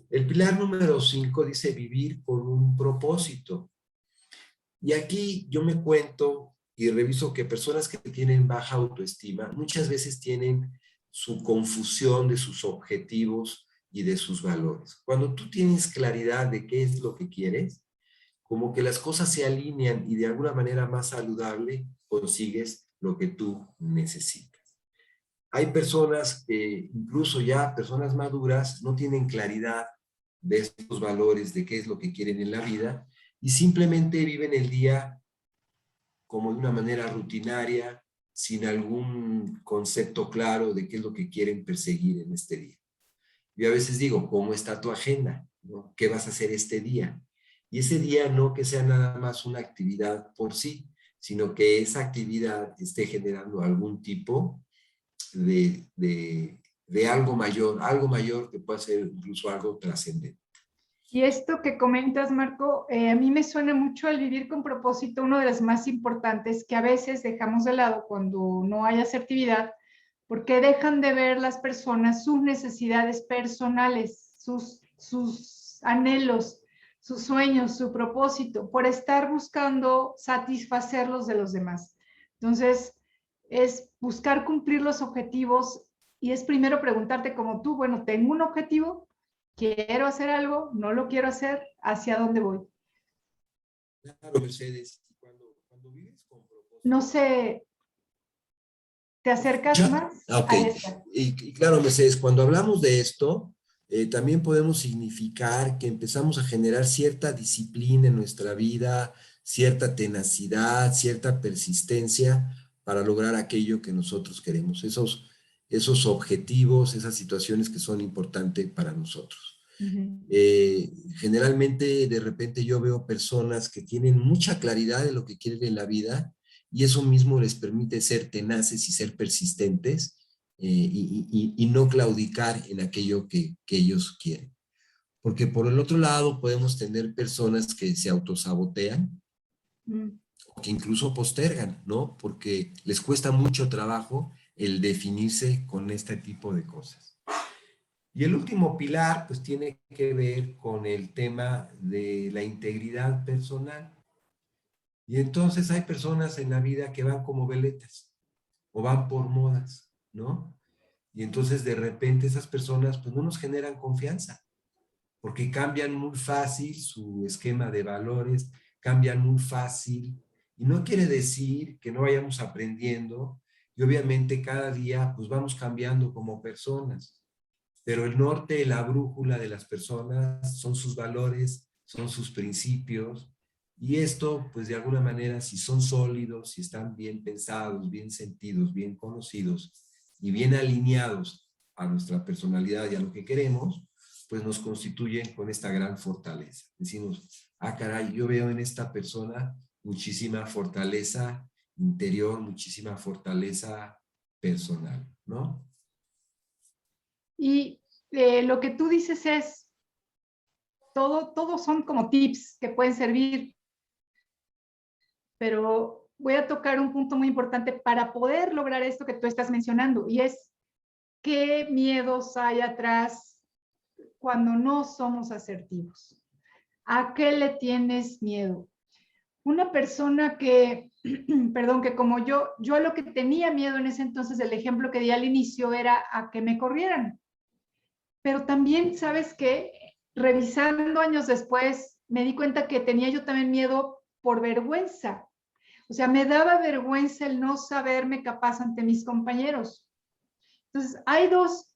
El pilar número 5 dice vivir con un propósito. Y aquí yo me cuento y reviso que personas que tienen baja autoestima muchas veces tienen su confusión de sus objetivos y de sus valores. Cuando tú tienes claridad de qué es lo que quieres, como que las cosas se alinean y de alguna manera más saludable consigues lo que tú necesitas. Hay personas que incluso ya personas maduras no tienen claridad de estos valores, de qué es lo que quieren en la vida y simplemente viven el día como de una manera rutinaria, sin algún concepto claro de qué es lo que quieren perseguir en este día. Yo a veces digo, ¿cómo está tu agenda? ¿No? ¿Qué vas a hacer este día? Y ese día no que sea nada más una actividad por sí, sino que esa actividad esté generando algún tipo de algo mayor que pueda ser incluso algo trascendente. Y esto que comentas, Marco, a mí me suena mucho al vivir con propósito, uno de los más importantes que a veces dejamos de lado cuando no hay asertividad, porque dejan de ver las personas sus necesidades personales, sus anhelos, sus sueños, su propósito, por estar buscando satisfacer los de los demás. Entonces, es buscar cumplir los objetivos y es primero preguntarte como tú, bueno, tengo un objetivo, quiero hacer algo, no lo quiero hacer, ¿hacia dónde voy? Claro, Mercedes, cuando vives con propósito. No sé, ¿Te acercas más? Ok. Ahí está. Y claro, Mercedes, cuando hablamos de esto, también podemos significar que empezamos a generar cierta disciplina en nuestra vida, cierta tenacidad, cierta persistencia para lograr aquello que nosotros queremos, esos objetivos, esas situaciones que son importantes para nosotros. Generalmente, de repente yo veo personas que tienen mucha claridad de lo que quieren en la vida y eso mismo les permite ser tenaces y ser persistentes y no claudicar en aquello que ellos quieren. Porque por el otro lado podemos tener personas que se autosabotean o que incluso postergan, ¿no? Porque les cuesta mucho trabajo el definirse con este tipo de cosas. Y el último pilar, pues tiene que ver con el tema de la integridad personal. Y entonces hay personas en la vida que van como veletas o van por modas, ¿no? Y entonces de repente esas personas pues no nos generan confianza, porque cambian muy fácil su esquema de valores, cambian muy fácil, y no quiere decir que no vayamos aprendiendo, y obviamente cada día pues vamos cambiando como personas. Pero el norte, la brújula de las personas son sus valores, son sus principios, y esto, pues de alguna manera, si son sólidos, si están bien pensados, bien sentidos, bien conocidos y bien alineados a nuestra personalidad y a lo que queremos, pues nos constituyen con esta gran fortaleza. Decimos, ah, caray, yo veo en esta persona muchísima fortaleza interior, muchísima fortaleza personal, ¿no? Y lo que tú dices es, todo son como tips que pueden servir, pero voy a tocar un punto muy importante para poder lograr esto que tú estás mencionando, y es qué miedos hay atrás cuando no somos asertivos. ¿A qué le tienes miedo? Una persona que, perdón, que como yo a lo que tenía miedo en ese entonces, el ejemplo que di al inicio era a que me corrieran. Pero también, ¿sabes qué? Revisando años después, me di cuenta que tenía yo también miedo por vergüenza. O sea, me daba vergüenza el no saberme capaz ante mis compañeros. Entonces, hay dos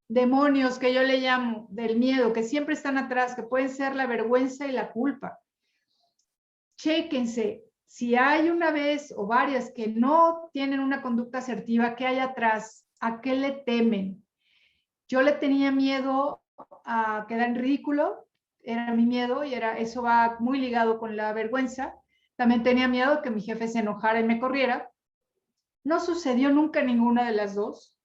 demonios que yo le llamo del miedo, que siempre están atrás, que pueden ser la vergüenza y la culpa. Chéquense, si hay una vez o varias que no tienen una conducta asertiva, ¿qué hay atrás? ¿A qué le temen? Yo le tenía miedo a quedar en ridículo, era mi miedo y eso va muy ligado con la vergüenza. También tenía miedo que mi jefe se enojara y me corriera. No sucedió nunca ninguna de las dos.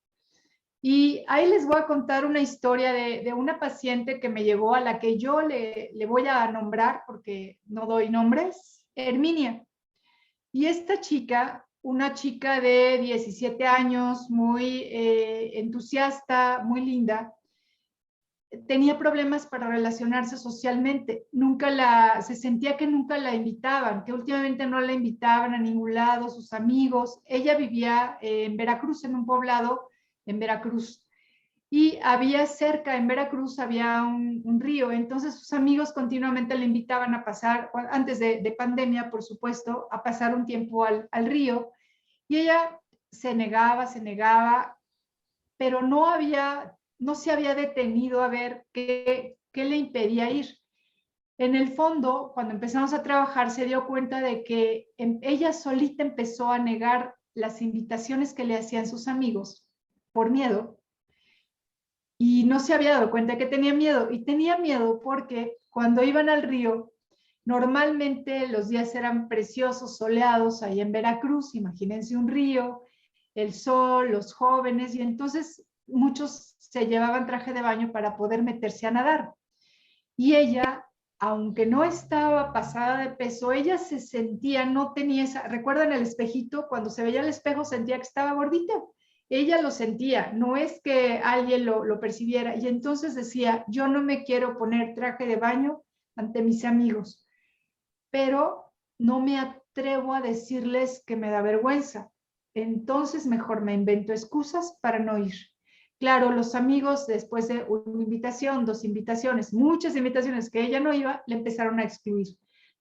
Y ahí les voy a contar una historia de una paciente que me llegó, a la que yo le voy a nombrar porque no doy nombres, Herminia. Y esta chica, una chica de 17 años, muy entusiasta, muy linda, tenía problemas para relacionarse socialmente. Se sentía que nunca la invitaban, que últimamente no la invitaban a ningún lado, sus amigos. Ella vivía en Veracruz, en un poblado en Veracruz. Y había cerca, en Veracruz, había un río. Entonces sus amigos continuamente le invitaban a pasar, antes de pandemia, por supuesto, a pasar un tiempo al río. Y ella se negaba, pero no se había detenido a ver qué le impedía ir. En el fondo, cuando empezamos a trabajar, se dio cuenta de que ella solita empezó a negar las invitaciones que le hacían sus amigos por miedo, y no se había dado cuenta que tenía miedo. Y tenía miedo porque cuando iban al río, normalmente los días eran preciosos, soleados, ahí en Veracruz. Imagínense un río, el sol, los jóvenes, y entonces muchos se llevaban traje de baño para poder meterse a nadar. Y ella, aunque no estaba pasada de peso, ella se sentía, no tenía esa, ¿recuerdan el espejito? Cuando se veía al espejo sentía que estaba gordita. Ella lo sentía, no es que alguien lo percibiera. Y entonces decía, yo no me quiero poner traje de baño ante mis amigos, pero no me atrevo a decirles que me da vergüenza. Entonces mejor me invento excusas para no ir. Claro, los amigos, después de una invitación, 2 invitaciones, muchas invitaciones que ella no iba, le empezaron a excluir.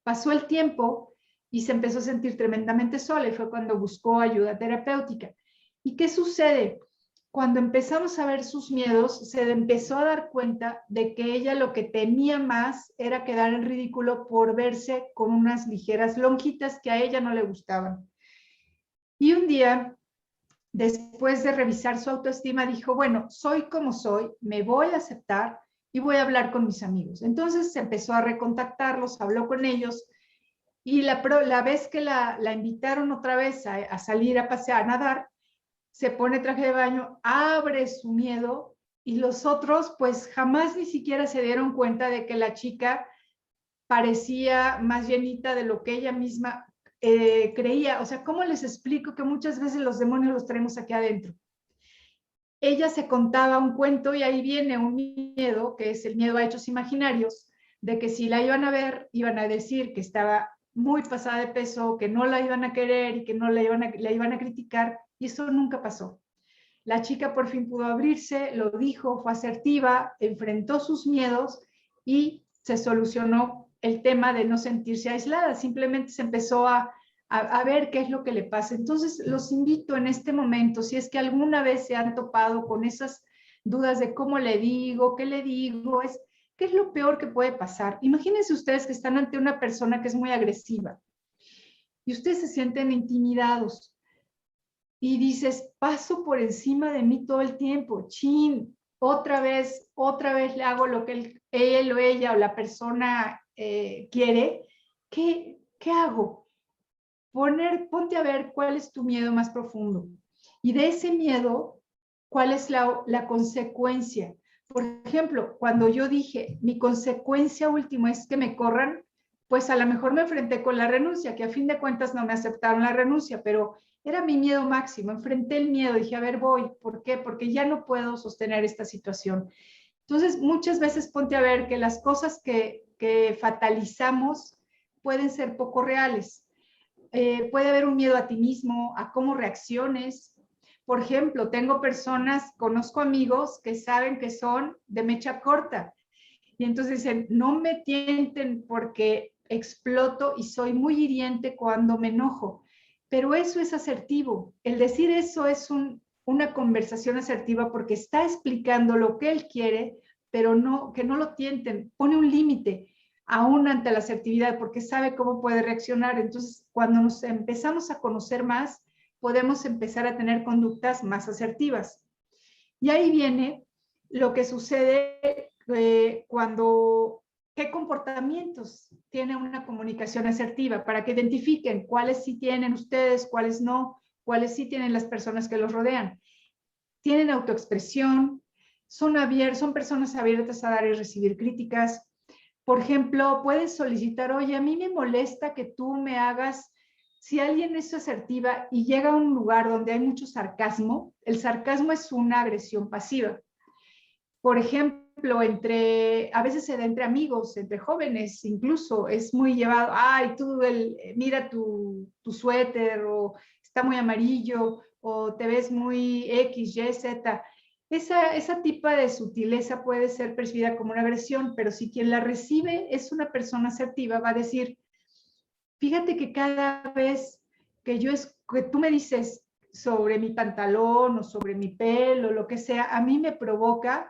Pasó el tiempo y se empezó a sentir tremendamente sola y fue cuando buscó ayuda terapéutica. ¿Y qué sucede? Cuando empezamos a ver sus miedos, se empezó a dar cuenta de que ella lo que temía más era quedar en ridículo por verse con unas ligeras lonjitas que a ella no le gustaban. Y un día, después de revisar su autoestima, dijo, bueno, soy como soy, me voy a aceptar y voy a hablar con mis amigos. Entonces se empezó a recontactarlos, habló con ellos y la vez que la invitaron otra vez a salir a pasear, a nadar, se pone traje de baño, abre su miedo y los otros pues jamás ni siquiera se dieron cuenta de que la chica parecía más llenita de lo que ella misma creía. O sea, ¿cómo les explico que muchas veces los demonios los traemos aquí adentro? Ella se contaba un cuento y ahí viene un miedo, que es el miedo a hechos imaginarios, de que si la iban a ver, iban a decir que estaba muy pasada de peso, que no la iban a querer y que no la iban a criticar, y eso nunca pasó. La chica por fin pudo abrirse, lo dijo, fue asertiva, enfrentó sus miedos y se solucionó el tema de no sentirse aislada. Simplemente se empezó a ver qué es lo que le pasa. Entonces, los invito en este momento, si es que alguna vez se han topado con esas dudas de cómo le digo, qué le digo, ¿qué es lo peor que puede pasar? Imagínense ustedes que están ante una persona que es muy agresiva y ustedes se sienten intimidados y dices, paso por encima de mí todo el tiempo, chin, otra vez le hago lo que él o ella o la persona quiere, ¿qué hago? Ponte a ver cuál es tu miedo más profundo. Y de ese miedo, ¿cuál es la consecuencia? Por ejemplo, cuando yo dije, mi consecuencia última es que me corran, pues a lo mejor me enfrenté con la renuncia, que a fin de cuentas no me aceptaron la renuncia, pero era mi miedo máximo. Enfrenté el miedo, dije, a ver, voy. ¿Por qué? Porque ya no puedo sostener esta situación. Entonces, muchas veces ponte a ver que las cosas que fatalizamos pueden ser poco reales. Puede haber un miedo a ti mismo, a cómo reacciones. Por ejemplo, conozco amigos que saben que son de mecha corta y entonces dicen, no me tienten porque exploto y soy muy hiriente cuando me enojo. Pero eso es asertivo. El decir eso es una conversación asertiva porque está explicando lo que él quiere, pero que no lo tienten. Pone un límite aún ante la asertividad, porque sabe cómo puede reaccionar. Entonces, cuando nos empezamos a conocer más, podemos empezar a tener conductas más asertivas. Y ahí viene lo que sucede qué comportamientos tiene una comunicación asertiva, para que identifiquen cuáles sí tienen ustedes, cuáles no, cuáles sí tienen las personas que los rodean. Tienen autoexpresión, son personas abiertas a dar y recibir críticas. Por ejemplo, puedes solicitar, oye, a mí me molesta que tú me hagas, si alguien es asertiva y llega a un lugar donde hay mucho sarcasmo, el sarcasmo es una agresión pasiva. Por ejemplo, a veces se da entre amigos, entre jóvenes, incluso es muy llevado, ay, mira tu suéter, o está muy amarillo, o te ves muy X, Y, Z. Esa tipo de sutileza puede ser percibida como una agresión, pero si quien la recibe es una persona asertiva, va a decir, fíjate que cada vez que tú me dices sobre mi pantalón o sobre mi pelo, lo que sea, a mí me provoca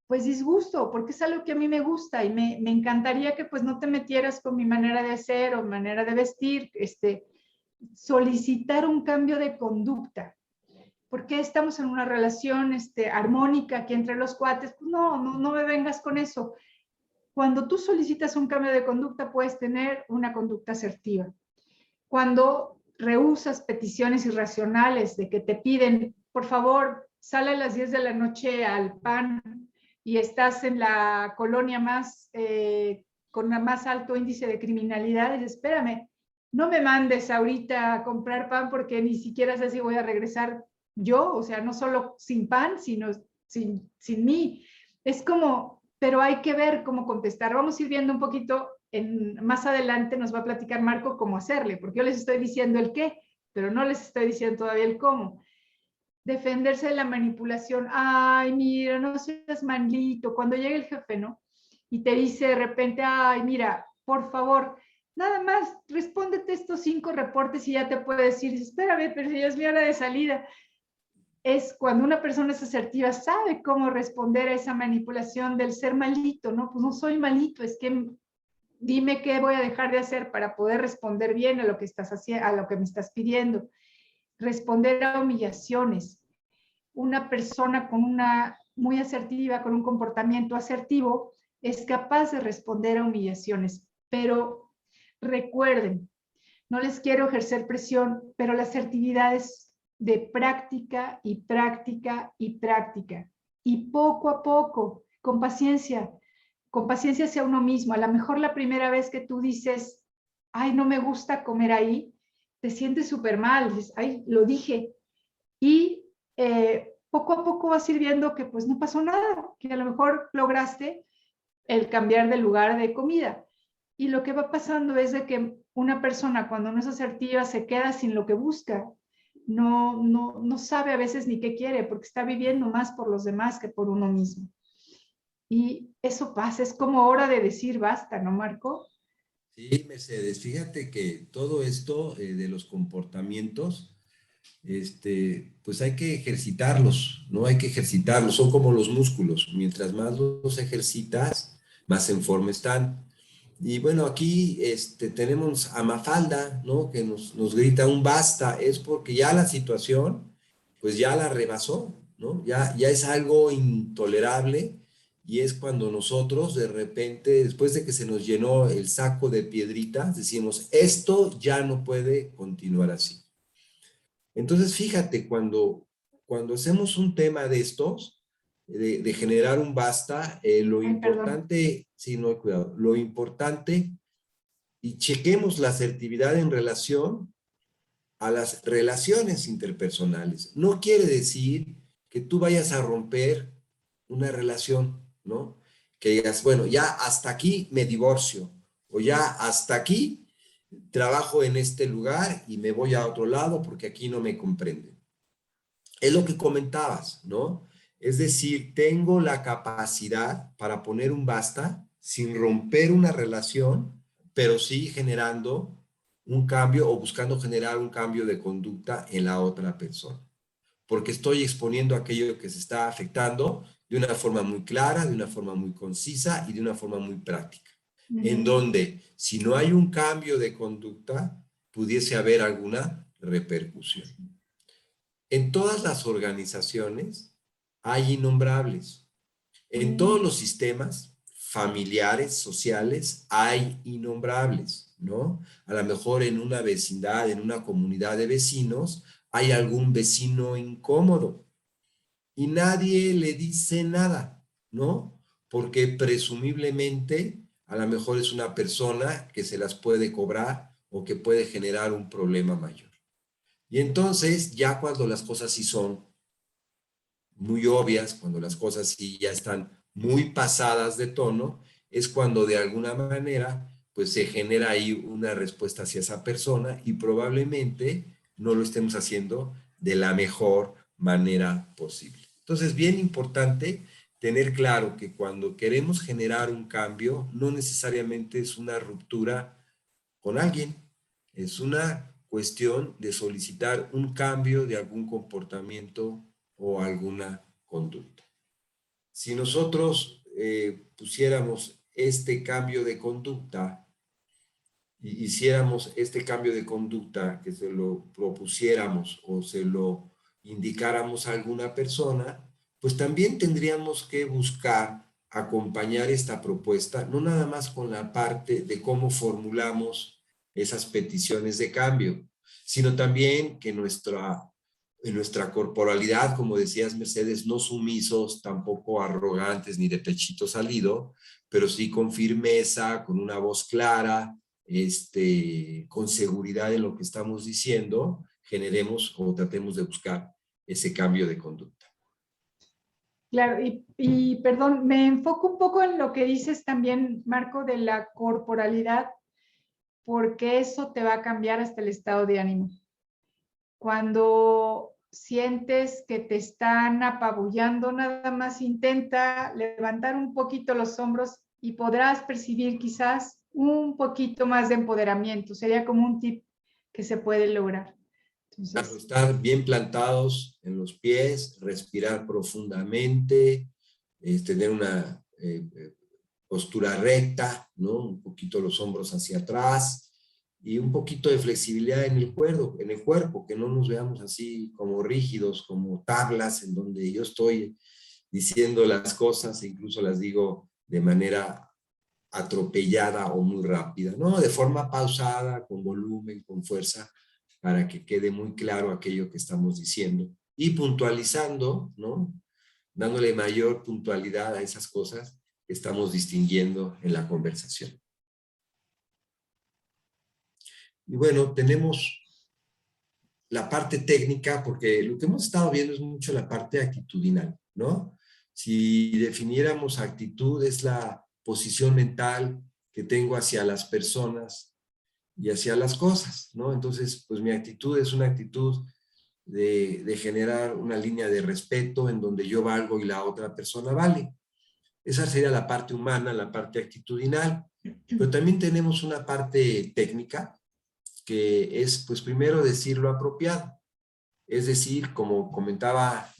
pues disgusto, porque es algo que a mí me gusta y me encantaría que pues no te metieras con mi manera de ser o manera de vestir, solicitar un cambio de conducta. ¿Por qué estamos en una relación armónica aquí entre los cuates? Pues no me vengas con eso. Cuando tú solicitas un cambio de conducta, puedes tener una conducta asertiva. Cuando rehusas peticiones irracionales de que te piden, por favor, sale a las 10 de la noche al PAN y estás en la colonia con más alto índice de criminalidad, y espérame, no me mandes ahorita a comprar pan porque ni siquiera sé si voy a regresar yo, o sea, no solo sin pan, sino sin mí. Es como, pero hay que ver cómo contestar. Vamos a ir viendo un poquito, más adelante nos va a platicar Marco cómo hacerle, porque yo les estoy diciendo el qué, pero no les estoy diciendo todavía el cómo. Defenderse de la manipulación. Ay, mira, no seas malito. Cuando llega el jefe, ¿no? Y te dice de repente, ay, mira, por favor, Nada más, respóndete estos 5 reportes y ya te puede decir, espérame, pero ya es mi hora de salida. Es cuando una persona es asertiva, sabe cómo responder a esa manipulación del ser malito, ¿no? Pues no soy malito, es que dime qué voy a dejar de hacer para poder responder bien a lo que estás haciendo, a lo que me estás pidiendo. Responder a humillaciones. Una persona con una muy asertiva, con un comportamiento asertivo, es capaz de responder a humillaciones. Pero recuerden, no les quiero ejercer presión, pero la asertividad es de práctica y práctica y práctica. Y poco a poco, con paciencia hacia uno mismo. A lo mejor la primera vez que tú dices, ay, no me gusta comer ahí, te sientes súper mal, dices, ay, lo dije. Y poco a poco vas a ir viendo que pues no pasó nada, que a lo mejor lograste el cambiar de lugar de comida. Y lo que va pasando es de que una persona cuando no es asertiva se queda sin lo que busca. No sabe a veces ni qué quiere porque está viviendo más por los demás que por uno mismo. Y eso pasa, es como hora de decir basta, ¿no, Marco? Sí, Mercedes, fíjate que todo esto de los comportamientos, pues hay que ejercitarlos, ¿no? Hay que ejercitarlos, son como los músculos, mientras más los ejercitas, más en forma están. Y bueno, aquí tenemos a Mafalda, ¿no? Que nos grita un basta, es porque ya la situación, pues ya la rebasó, ¿no? Ya es algo intolerable y es cuando nosotros de repente, después de que se nos llenó el saco de piedritas, decimos, esto ya no puede continuar así. Entonces, fíjate, cuando hacemos un tema de estos, de generar un basta, lo Ay, perdón. importante, sí, no, cuidado, lo importante, y chequemos la asertividad en relación a las relaciones interpersonales. No quiere decir que tú vayas a romper una relación, ¿no? Que digas, bueno, ya hasta aquí me divorcio, o ya hasta aquí trabajo en este lugar y me voy a otro lado porque aquí no me comprenden. Es lo que comentabas, ¿no? Es decir, tengo la capacidad para poner un basta sin romper una relación, pero sí generando un cambio o buscando generar un cambio de conducta en la otra persona. Porque estoy exponiendo aquello que se está afectando de una forma muy clara, de una forma muy concisa y de una forma muy práctica. En donde, si no hay un cambio de conducta, pudiese haber alguna repercusión. En todas las organizaciones hay innombrables. En todos los sistemas familiares, sociales, hay innombrables, ¿no? A lo mejor en una vecindad, en una comunidad de vecinos, hay algún vecino incómodo y nadie le dice nada, ¿no? Porque presumiblemente a lo mejor es una persona que se las puede cobrar o que puede generar un problema mayor. Y entonces, ya cuando las cosas sí son muy obvias, cuando las cosas sí ya están muy pasadas de tono, es cuando de alguna manera pues se genera ahí una respuesta hacia esa persona y probablemente no lo estemos haciendo de la mejor manera posible. Entonces, bien importante tener claro que cuando queremos generar un cambio, no necesariamente es una ruptura con alguien, es una cuestión de solicitar un cambio de algún comportamiento o alguna conducta. Si nosotros pusiéramos este cambio de conducta y hiciéramos este cambio de conducta, que se lo propusiéramos o se lo indicáramos a alguna persona, pues también tendríamos que buscar acompañar esta propuesta, no nada más con la parte de cómo formulamos esas peticiones de cambio, sino también que en nuestra corporalidad, como decías Mercedes, no sumisos, tampoco arrogantes ni de pechito salido, pero sí con firmeza, con una voz clara, con seguridad en lo que estamos diciendo, generemos o tratemos de buscar ese cambio de conducta. Claro, y perdón, me enfoco un poco en lo que dices también, Marco, de la corporalidad, porque eso te va a cambiar hasta el estado de ánimo. Cuando sientes que te están apabullando, nada más intenta levantar un poquito los hombros y podrás percibir quizás un poquito más de empoderamiento. Sería como un tip que se puede lograr. Claro, estar bien plantados en los pies, respirar profundamente, tener una postura recta, ¿no? Un poquito los hombros hacia atrás y un poquito de flexibilidad en el cuerpo, que no nos veamos así como rígidos, como tablas, en donde yo estoy diciendo las cosas e incluso las digo de manera atropellada o muy rápida, ¿no? De forma pausada, con volumen, con fuerza, para que quede muy claro aquello que estamos diciendo. Y puntualizando, ¿no? Dándole mayor puntualidad a esas cosas que estamos distinguiendo en la conversación. Y bueno, tenemos la parte técnica, porque lo que hemos estado viendo es mucho la parte actitudinal, ¿no? Si definiéramos actitud, es la posición mental que tengo hacia las personas y hacia las cosas, ¿no? Entonces, pues mi actitud es una actitud de generar una línea de respeto en donde yo valgo y la otra persona vale. Esa sería la parte humana, la parte actitudinal. Pero también tenemos una parte técnica, que es, pues primero decir lo apropiado. Es decir, como comentaba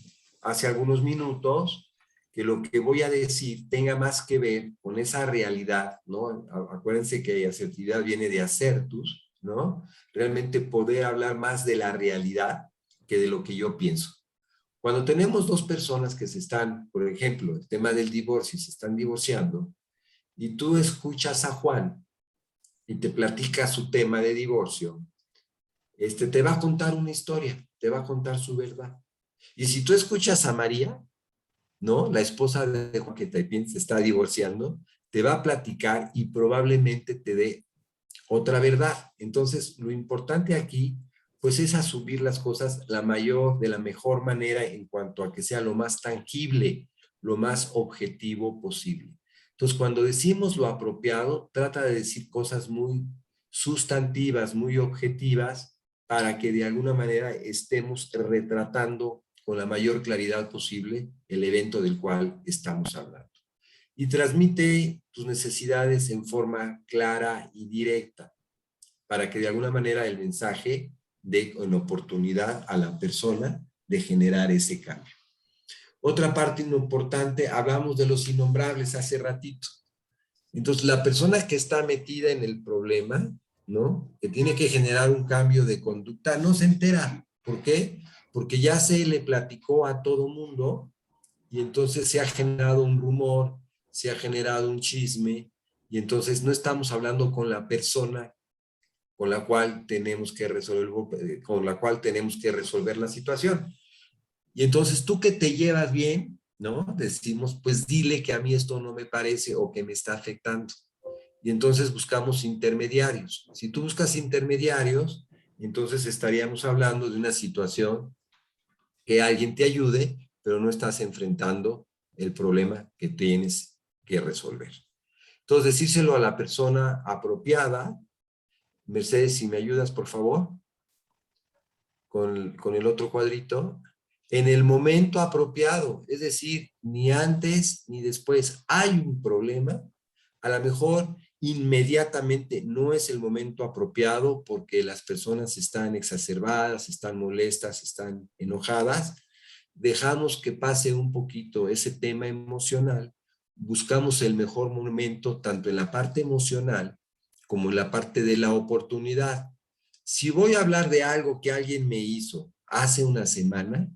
hace algunos minutos, que lo que voy a decir tenga más que ver con esa realidad, ¿no? Acuérdense que asertividad viene de acertus, ¿no? Realmente poder hablar más de la realidad que de lo que yo pienso. Cuando tenemos dos personas que se están, por ejemplo, el tema del divorcio, se están divorciando, y tú escuchas a Juan y te platica su tema de divorcio, te va a contar una historia, te va a contar su verdad. Y si tú escuchas a María, ¿no? La esposa de Juan, que también se está divorciando, te va a platicar y probablemente te dé otra verdad. Entonces, lo importante aquí, pues es asumir las cosas de la mejor manera en cuanto a que sea lo más tangible, lo más objetivo posible. Entonces, cuando decimos lo apropiado, trata de decir cosas muy sustantivas, muy objetivas, para que de alguna manera estemos retratando con la mayor claridad posible el evento del cual estamos hablando. Y transmite tus necesidades en forma clara y directa, para que de alguna manera el mensaje dé una oportunidad a la persona de generar ese cambio. Otra parte importante, hablamos de los innombrables hace ratito. Entonces, la persona que está metida en el problema, ¿no? Que tiene que generar un cambio de conducta, no se entera. ¿Por qué? Porque ya se le platicó a todo mundo y entonces se ha generado un rumor, se ha generado un chisme y entonces no estamos hablando con la persona con la cual tenemos que resolver la situación. Y entonces tú que te llevas bien, ¿no? Decimos, pues dile que a mí esto no me parece o que me está afectando. Y entonces buscamos intermediarios. Si tú buscas intermediarios, entonces estaríamos hablando de una situación que alguien te ayude, pero no estás enfrentando el problema que tienes que resolver. Entonces, decírselo a la persona apropiada. Mercedes, si me ayudas, por favor, con el otro cuadrito. En el momento apropiado, es decir, ni antes ni después hay un problema, a lo mejor inmediatamente no es el momento apropiado porque las personas están exacerbadas, están molestas, están enojadas. Dejamos que pase un poquito ese tema emocional, buscamos el mejor momento tanto en la parte emocional como en la parte de la oportunidad. Si voy a hablar de algo que alguien me hizo hace una semana,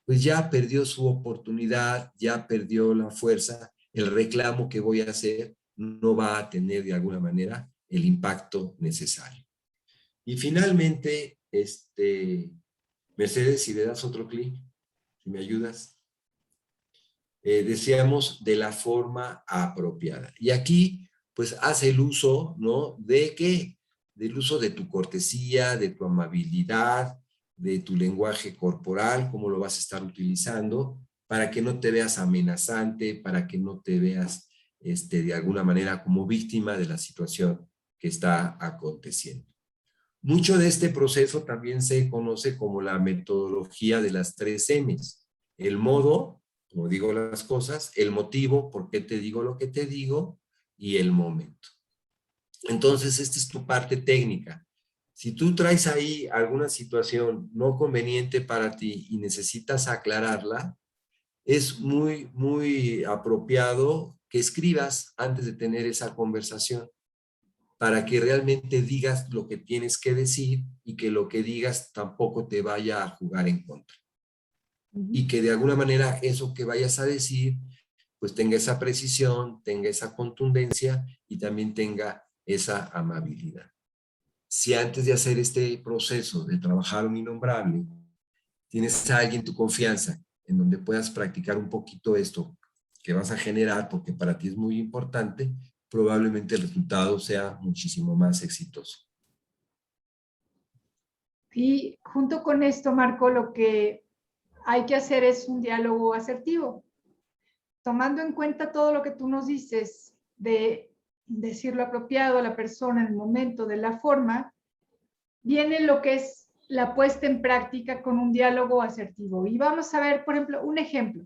pues ya perdió su oportunidad, ya perdió la fuerza, el reclamo que voy a hacer no va a tener de alguna manera el impacto necesario. Y finalmente, Mercedes, si le das otro clic, si me ayudas, decíamos de la forma apropiada. Y aquí, pues, hace el uso, ¿no? ¿De qué? Del uso de tu cortesía, de tu amabilidad, de tu lenguaje corporal, cómo lo vas a estar utilizando, para que no te veas amenazante, para que no te veas, de alguna manera, como víctima de la situación que está aconteciendo. Mucho de este proceso también se conoce como la metodología de las 3 M's. El modo, como digo las cosas, el motivo, por qué te digo lo que te digo, y el momento. Entonces, esta es tu parte técnica. Si tú traes ahí alguna situación no conveniente para ti y necesitas aclararla, es muy, muy apropiado que escribas antes de tener esa conversación para que realmente digas lo que tienes que decir y que lo que digas tampoco te vaya a jugar en contra. Y que de alguna manera eso que vayas a decir, pues tenga esa precisión, tenga esa contundencia y también tenga esa amabilidad. Si antes de hacer este proceso de trabajar un innombrable, tienes a alguien tu confianza en donde puedas practicar un poquito esto que vas a generar, porque para ti es muy importante, probablemente el resultado sea muchísimo más exitoso. Y junto con esto, Marco, lo que hay que hacer es un diálogo asertivo, tomando en cuenta todo lo que tú nos dices de decir lo apropiado a la persona en el momento, de la forma, viene lo que es la puesta en práctica con un diálogo asertivo. Y vamos a ver, por ejemplo, un ejemplo.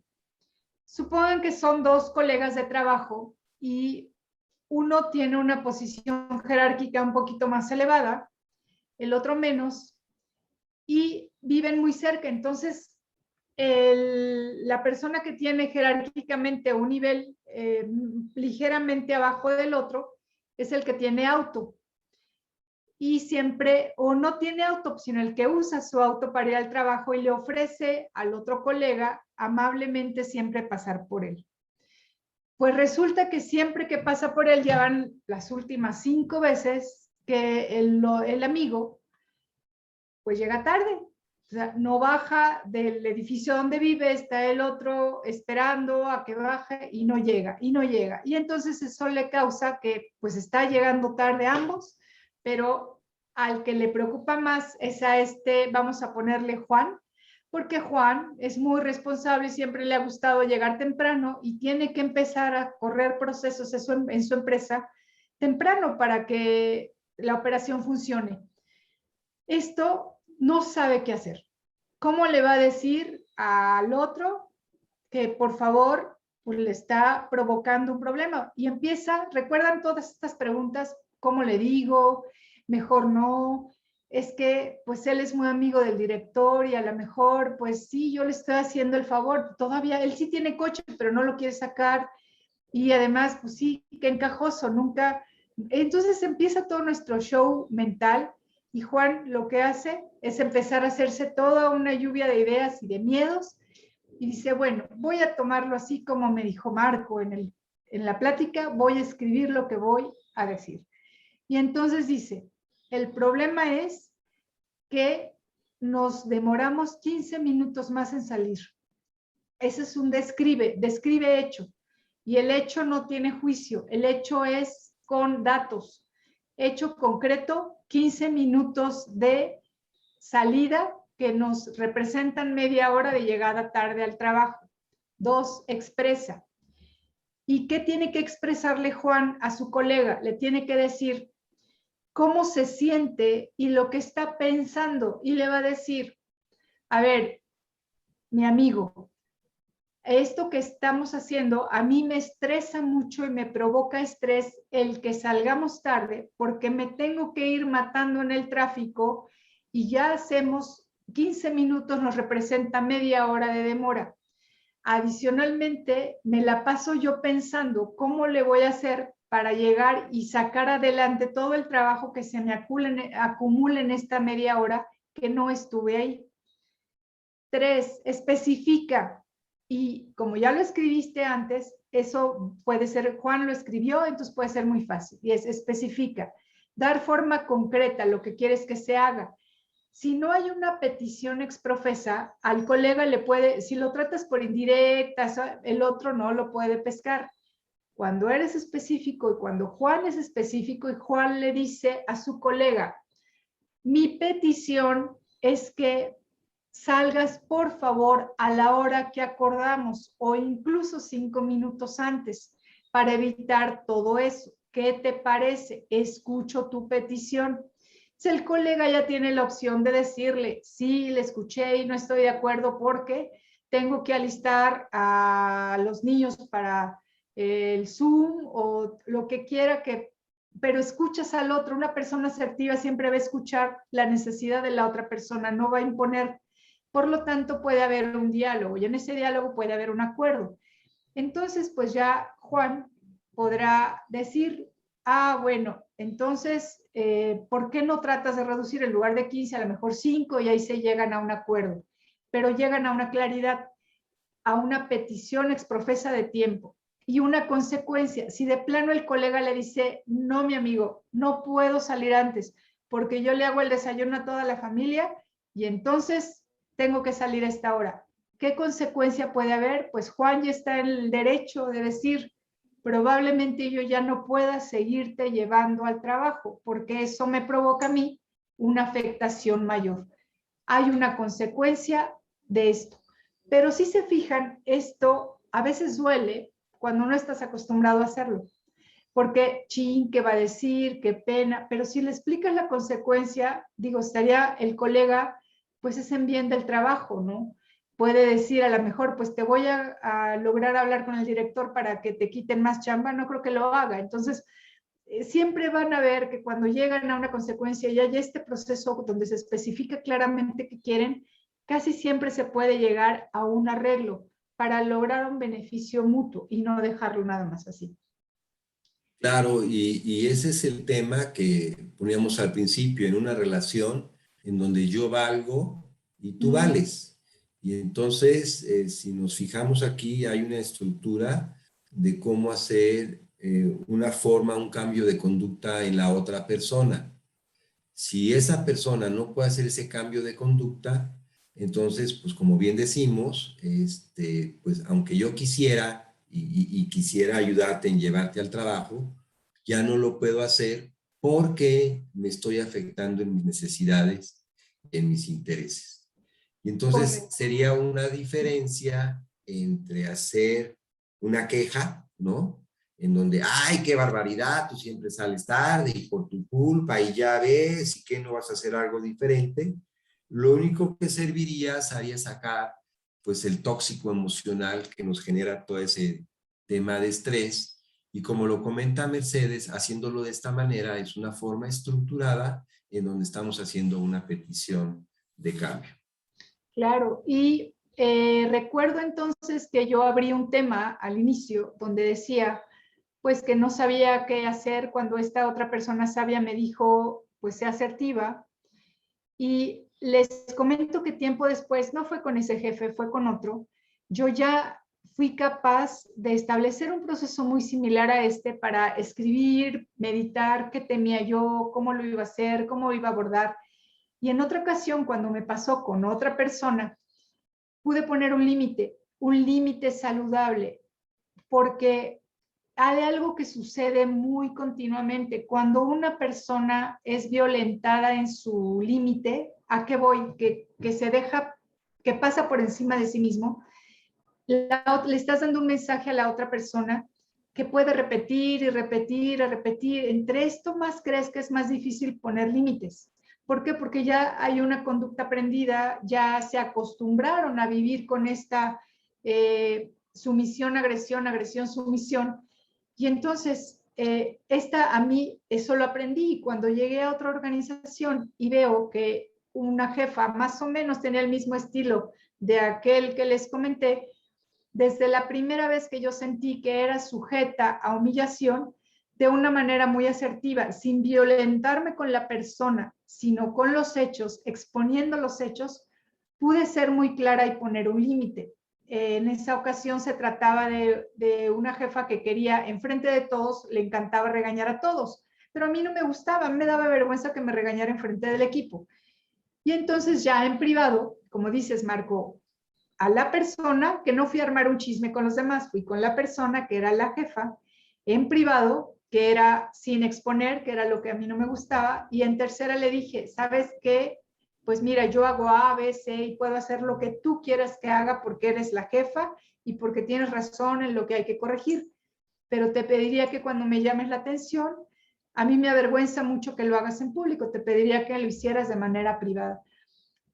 Supongan que son dos colegas de trabajo y uno tiene una posición jerárquica un poquito más elevada, el otro menos, y viven muy cerca. Entonces, la persona que tiene jerárquicamente un nivel ligeramente abajo del otro es el que tiene auto. Y siempre, o no tiene auto, sino el que usa su auto para ir al trabajo y le ofrece al otro colega amablemente siempre pasar por él. Pues resulta que siempre que pasa por él, ya van las últimas 5 veces que el amigo pues llega tarde. O sea, no baja del edificio donde vive, está el otro esperando a que baje y no llega, y no llega. Y entonces eso le causa que pues está llegando tarde ambos, pero al que le preocupa más es a vamos a ponerle Juan, porque Juan es muy responsable y siempre le ha gustado llegar temprano y tiene que empezar a correr procesos en su empresa temprano para que la operación funcione. Esto no sabe qué hacer. ¿Cómo le va a decir al otro que por favor pues, le está provocando un problema? Y empieza, ¿recuerdan todas estas preguntas? ¿Cómo le digo? Mejor no. Es que pues él es muy amigo del director y a lo mejor pues sí, yo le estoy haciendo el favor. Todavía él sí tiene coche, pero no lo quiere sacar. Y además, pues sí, qué encajoso, nunca. Entonces empieza todo nuestro show mental y Juan lo que hace es empezar a hacerse toda una lluvia de ideas y de miedos y dice, bueno, voy a tomarlo así como me dijo Marco en la plática, voy a escribir lo que voy a decir. Y entonces dice, el problema es que nos demoramos 15 minutos más en salir. Ese es un describe hecho. Y el hecho no tiene juicio, el hecho es con datos. Hecho concreto, 15 minutos de salida que nos representan media hora de llegada tarde al trabajo. 2, expresa. ¿Y qué tiene que expresarle Juan a su colega? Le tiene que decir cómo se siente y lo que está pensando. Y le va a decir, a ver, mi amigo, esto que estamos haciendo a mí me estresa mucho y me provoca estrés el que salgamos tarde porque me tengo que ir matando en el tráfico y ya hacemos 15 minutos, nos representa media hora de demora. Adicionalmente, me la paso yo pensando cómo le voy a hacer para llegar y sacar adelante todo el trabajo que se me acumula en esta media hora que no estuve ahí. 3, especifica. Y como ya lo escribiste antes, eso puede ser, Juan lo escribió, entonces puede ser muy fácil. Y es especifica, dar forma concreta a lo que quieres que se haga. Si no hay una petición exprofesa, al colega le puede, si lo tratas por indirectas, el otro no lo puede pescar. Cuando eres específico y cuando Juan es específico y Juan le dice a su colega, mi petición es que salgas por favor a la hora que acordamos o incluso 5 minutos antes para evitar todo eso. ¿Qué te parece? Escucho tu petición. Si el colega ya tiene la opción de decirle, sí, le escuché y no estoy de acuerdo porque tengo que alistar a los niños para el Zoom o lo que quiera que pero escuchas al otro. Una persona asertiva siempre va a escuchar la necesidad de la otra persona, no va a imponer. Por lo tanto, puede haber un diálogo y en ese diálogo puede haber un acuerdo. Entonces, pues ya Juan podrá decir, ah, bueno, entonces, ¿por qué no tratas de reducir en lugar de 15 a lo mejor 5 y ahí se llegan a un acuerdo? Pero llegan a una claridad, a una petición exprofesa de tiempo y una consecuencia. Si de plano el colega le dice, no, mi amigo, no puedo salir antes porque yo le hago el desayuno a toda la familia y entonces tengo que salir a esta hora. ¿Qué consecuencia puede haber? Pues Juan ya está en el derecho de decir, probablemente yo ya no pueda seguirte llevando al trabajo porque eso me provoca a mí una afectación mayor. Hay una consecuencia de esto. Pero si se fijan, esto a veces duele cuando no estás acostumbrado a hacerlo. Porque, chin, ¿qué va a decir? Qué pena. Pero si le explicas la consecuencia, digo, estaría el colega, pues es en bien del trabajo, ¿no? Puede decir a lo mejor, pues te voy a lograr hablar con el director para que te quiten más chamba, no creo que lo haga. Entonces, siempre van a ver que cuando llegan a una consecuencia y hay este proceso donde se especifica claramente qué quieren, casi siempre se puede llegar a un arreglo para lograr un beneficio mutuo y no dejarlo nada más así. Claro, y ese es el tema que poníamos al principio, en una relación en donde yo valgo y tú vales. Y entonces, si nos fijamos aquí, hay una estructura de cómo hacer una forma, un cambio de conducta en la otra persona. Si esa persona no puede hacer ese cambio de conducta, entonces, pues como bien decimos, pues aunque yo quisiera y quisiera ayudarte en llevarte al trabajo, ya no lo puedo hacer porque me estoy afectando en mis necesidades, en mis intereses. Y entonces Correcto. sería una diferencia entre hacer una queja, ¿no? En donde, ay, qué barbaridad, tú siempre sales tarde y por tu culpa y ya ves y que no vas a hacer algo diferente. Lo único que serviría sería sacar pues el tóxico emocional que nos genera todo ese tema de estrés y como lo comenta Mercedes, haciéndolo de esta manera es una forma estructurada en donde estamos haciendo una petición de cambio. Claro, y recuerdo entonces que yo abrí un tema al inicio donde decía, pues que no sabía qué hacer cuando esta otra persona sabia me dijo, pues sea asertiva. Y les comento que tiempo después, no fue con ese jefe, fue con otro, yo ya fui capaz de establecer un proceso muy similar a este para escribir, meditar qué temía yo, cómo lo iba a hacer, cómo iba a abordar. Y en otra ocasión, cuando me pasó con otra persona, pude poner un límite saludable, porque hay algo que sucede muy continuamente. Cuando una persona es violentada en su límite, ¿a qué voy? Que se deja, que pasa por encima de sí mismo, le estás dando un mensaje a la otra persona que puede repetir y repetir y repetir. Entre esto más crees que es más difícil poner límites. ¿Por qué? Porque ya hay una conducta aprendida, ya se acostumbraron a vivir con esta sumisión, agresión, agresión, sumisión. Y entonces, esta a mí eso lo aprendí. Cuando llegué a otra organización y veo que una jefa más o menos tenía el mismo estilo de aquel que les comenté, desde la primera vez que yo sentí que era sujeta a humillación, de una manera muy asertiva, sin violentarme con la persona, sino con los hechos, exponiendo los hechos, pude ser muy clara y poner un límite. En esa ocasión se trataba de una jefa que quería, enfrente de todos, le encantaba regañar a todos, pero a mí no me gustaba, me daba vergüenza que me regañara enfrente del equipo. Y entonces ya en privado, como dices, Marco, a la persona, que no fui a armar un chisme con los demás, fui con la persona que era la jefa, en privado, que era sin exponer, que era lo que a mí no me gustaba, y en tercera le dije, ¿sabes qué? Pues mira, yo hago A, B, C y puedo hacer lo que tú quieras que haga porque eres la jefa y porque tienes razón en lo que hay que corregir, pero te pediría que cuando me llames la atención, a mí me avergüenza mucho que lo hagas en público, te pediría que lo hicieras de manera privada.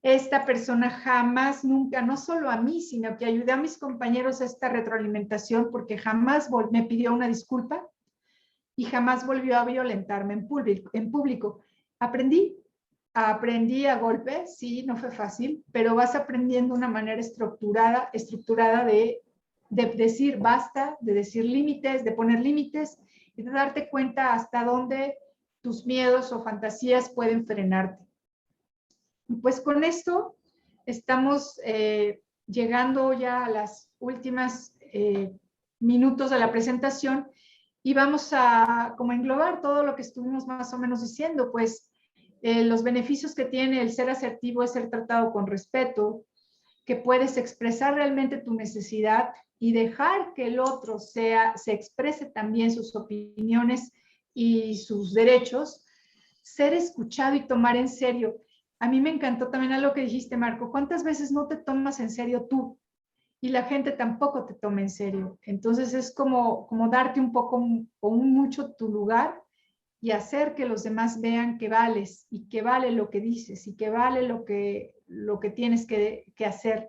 Esta persona jamás, nunca, no solo a mí, sino que ayudé a mis compañeros a esta retroalimentación porque jamás me pidió una disculpa, y jamás volvió a violentarme en público. Aprendí a golpes, sí, no fue fácil, pero vas aprendiendo una manera estructurada de decir basta, de decir límites, de poner límites y de darte cuenta hasta dónde tus miedos o fantasías pueden frenarte. Y pues con esto estamos llegando ya a las últimas minutos de la presentación y vamos a como englobar todo lo que estuvimos más o menos diciendo, pues los beneficios que tiene el ser asertivo es ser tratado con respeto, que puedes expresar realmente tu necesidad y dejar que el otro se exprese también sus opiniones y sus derechos, ser escuchado y tomar en serio. A mí me encantó también algo que dijiste, Marco, ¿cuántas veces no te tomas en serio tú? Y la gente tampoco te toma en serio. Entonces es como darte un poco o mucho tu lugar y hacer que los demás vean que vales y que vale lo que dices y que vale lo que tienes que hacer.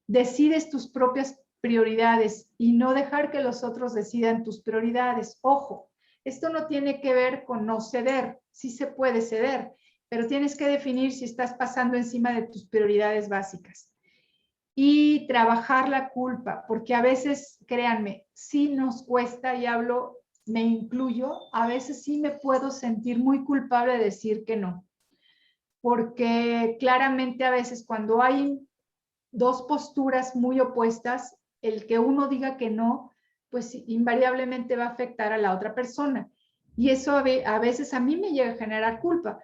Decides tus propias prioridades y no dejar que los otros decidan tus prioridades. Ojo, esto no tiene que ver con no ceder, sí se puede ceder, pero tienes que definir si estás pasando encima de tus prioridades básicas. Y trabajar la culpa, porque a veces, créanme, sí nos cuesta, y hablo, me incluyo, a veces sí me puedo sentir muy culpable de decir que no, porque claramente a veces cuando hay dos posturas muy opuestas, el que uno diga que no, pues invariablemente va a afectar a la otra persona. Y eso a veces a mí me llega a generar culpa.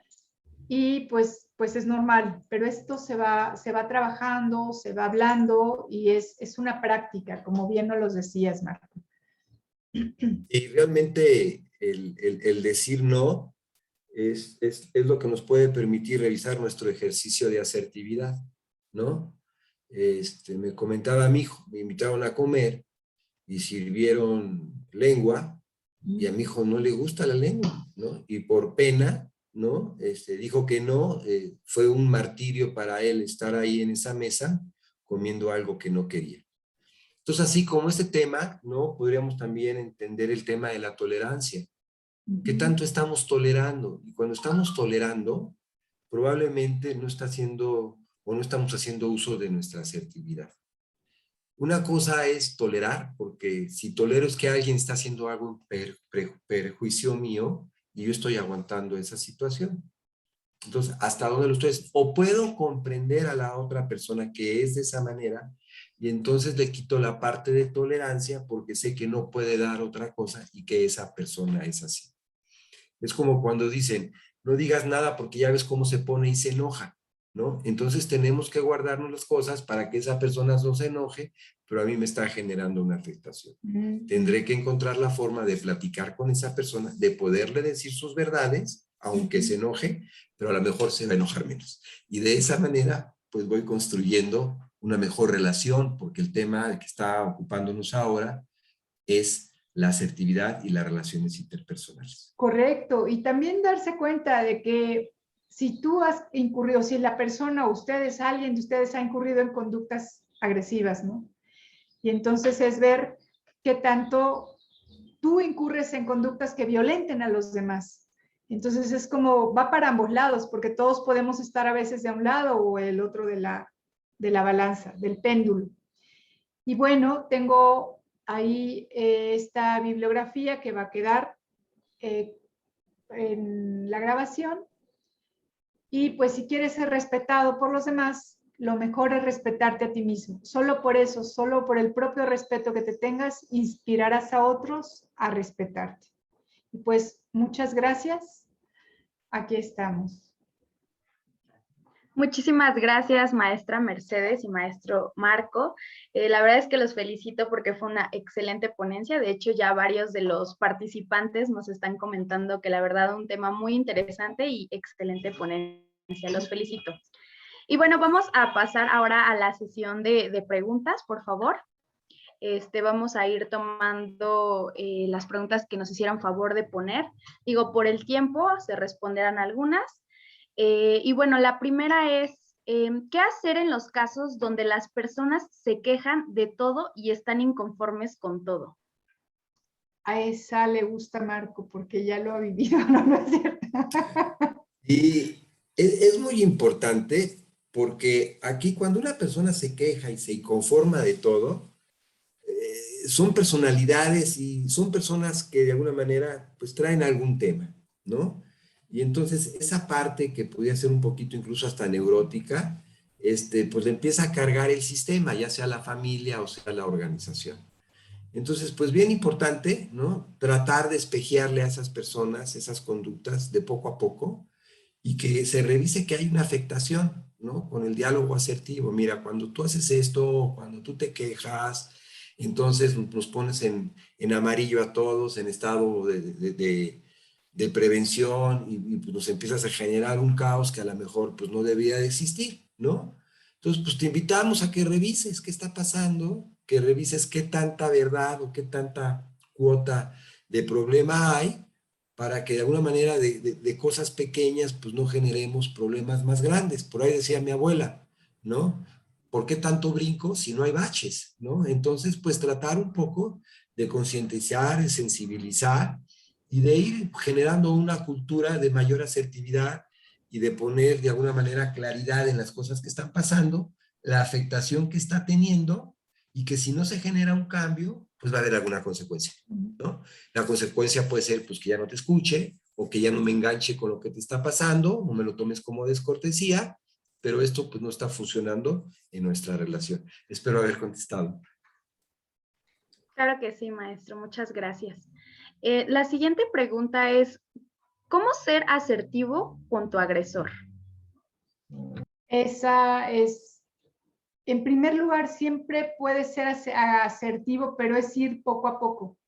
Y pues es normal, pero esto se va trabajando, se va hablando y es una práctica, como bien nos lo decías, Marco. Y realmente el decir no es lo que nos puede permitir revisar nuestro ejercicio de asertividad, ¿no? Me comentaba mi hijo, me invitaron a comer y sirvieron lengua y a mi hijo no le gusta la lengua, ¿no? Y por pena, ¿no? Dijo que no, fue un martirio para él estar ahí en esa mesa comiendo algo que no quería. Entonces, así como este tema, ¿no? Podríamos también entender el tema de la tolerancia. ¿Qué tanto estamos tolerando? Y cuando estamos tolerando, probablemente no está haciendo o no estamos haciendo uso de nuestra asertividad. Una cosa es tolerar, porque si tolero es que alguien está haciendo algo en perjuicio mío y yo estoy aguantando esa situación. Entonces, ¿hasta dónde lo estoy? O puedo comprender a la otra persona que es de esa manera y entonces le quito la parte de tolerancia porque sé que no puede dar otra cosa y que esa persona es así. Es como cuando dicen, no digas nada porque ya ves cómo se pone y se enoja, ¿no? Entonces tenemos que guardarnos las cosas para que esa persona no se enoje, pero a mí me está generando una afectación. Tendré que encontrar la forma de platicar con esa persona, de poderle decir sus verdades, aunque se enoje, pero a lo mejor se va a enojar menos. Y de esa manera, pues voy construyendo una mejor relación, porque el tema que está ocupándonos ahora es la asertividad y las relaciones interpersonales. Correcto, y también darse cuenta de que si tú has incurrido, si la persona o ustedes, alguien de ustedes ha incurrido en conductas agresivas, ¿no? Y entonces es ver qué tanto tú incurres en conductas que violenten a los demás. Entonces es como, va para ambos lados, porque todos podemos estar a veces de un lado o el otro de la balanza, del péndulo. Y bueno, tengo ahí esta bibliografía que va a quedar en la grabación. Y pues si quieres ser respetado por los demás, lo mejor es respetarte a ti mismo. Solo por eso, solo por el propio respeto que te tengas, inspirarás a otros a respetarte. Y pues muchas gracias. Aquí estamos. Muchísimas gracias, maestra Mercedes y maestro Marco. La verdad es que los felicito porque fue una excelente ponencia. De hecho, ya varios de los participantes nos están comentando que la verdad un tema muy interesante y excelente ponencia. Los felicito. Y bueno, vamos a pasar ahora a la sesión de preguntas, por favor. Vamos a ir tomando las preguntas que nos hicieran favor de poner. Digo, por el tiempo se responderán algunas. Y bueno, la primera es, ¿qué hacer en los casos donde las personas se quejan de todo y están inconformes con todo? a esa le gusta Marco porque ya lo ha vivido, ¿no? ¿No es cierto? Y es muy importante porque aquí cuando una persona se queja y se inconforma de todo, son personalidades y son personas que de alguna manera pues traen algún tema, ¿no? Y entonces esa parte que podría ser un poquito incluso hasta neurótica, pues le empieza a cargar el sistema, ya sea la familia o sea la organización. Entonces, pues bien importante, ¿no? Tratar de espejearle a esas personas esas conductas de poco a poco y que se revise que hay una afectación, ¿no? Con el diálogo asertivo. Mira, cuando tú haces esto, cuando tú te quejas, entonces nos pones en amarillo a todos, en estado de prevención y pues nos empiezas a generar un caos que a lo mejor pues no debía de existir, ¿no? Entonces, pues te invitamos a que revises qué está pasando, que revises qué tanta verdad o qué tanta cuota de problema hay para que de alguna manera de cosas pequeñas pues no generemos problemas más grandes. Por ahí decía mi abuela, ¿no? ¿Por qué tanto brinco si no hay baches, ¿no? Entonces, pues tratar un poco de concientizar, de sensibilizar y de ir generando una cultura de mayor asertividad y de poner de alguna manera claridad en las cosas que están pasando, la afectación que está teniendo y que si no se genera un cambio, pues va a haber alguna consecuencia, ¿no? La consecuencia puede ser pues que ya no te escuche o que ya no me enganche con lo que te está pasando o me lo tomes como descortesía, pero esto pues no está funcionando en nuestra relación. Espero haber contestado. Claro que sí, maestro, muchas gracias. La siguiente pregunta es, ¿cómo ser asertivo con tu agresor? Esa es, en primer lugar, siempre puede ser asertivo, pero es ir poco a poco.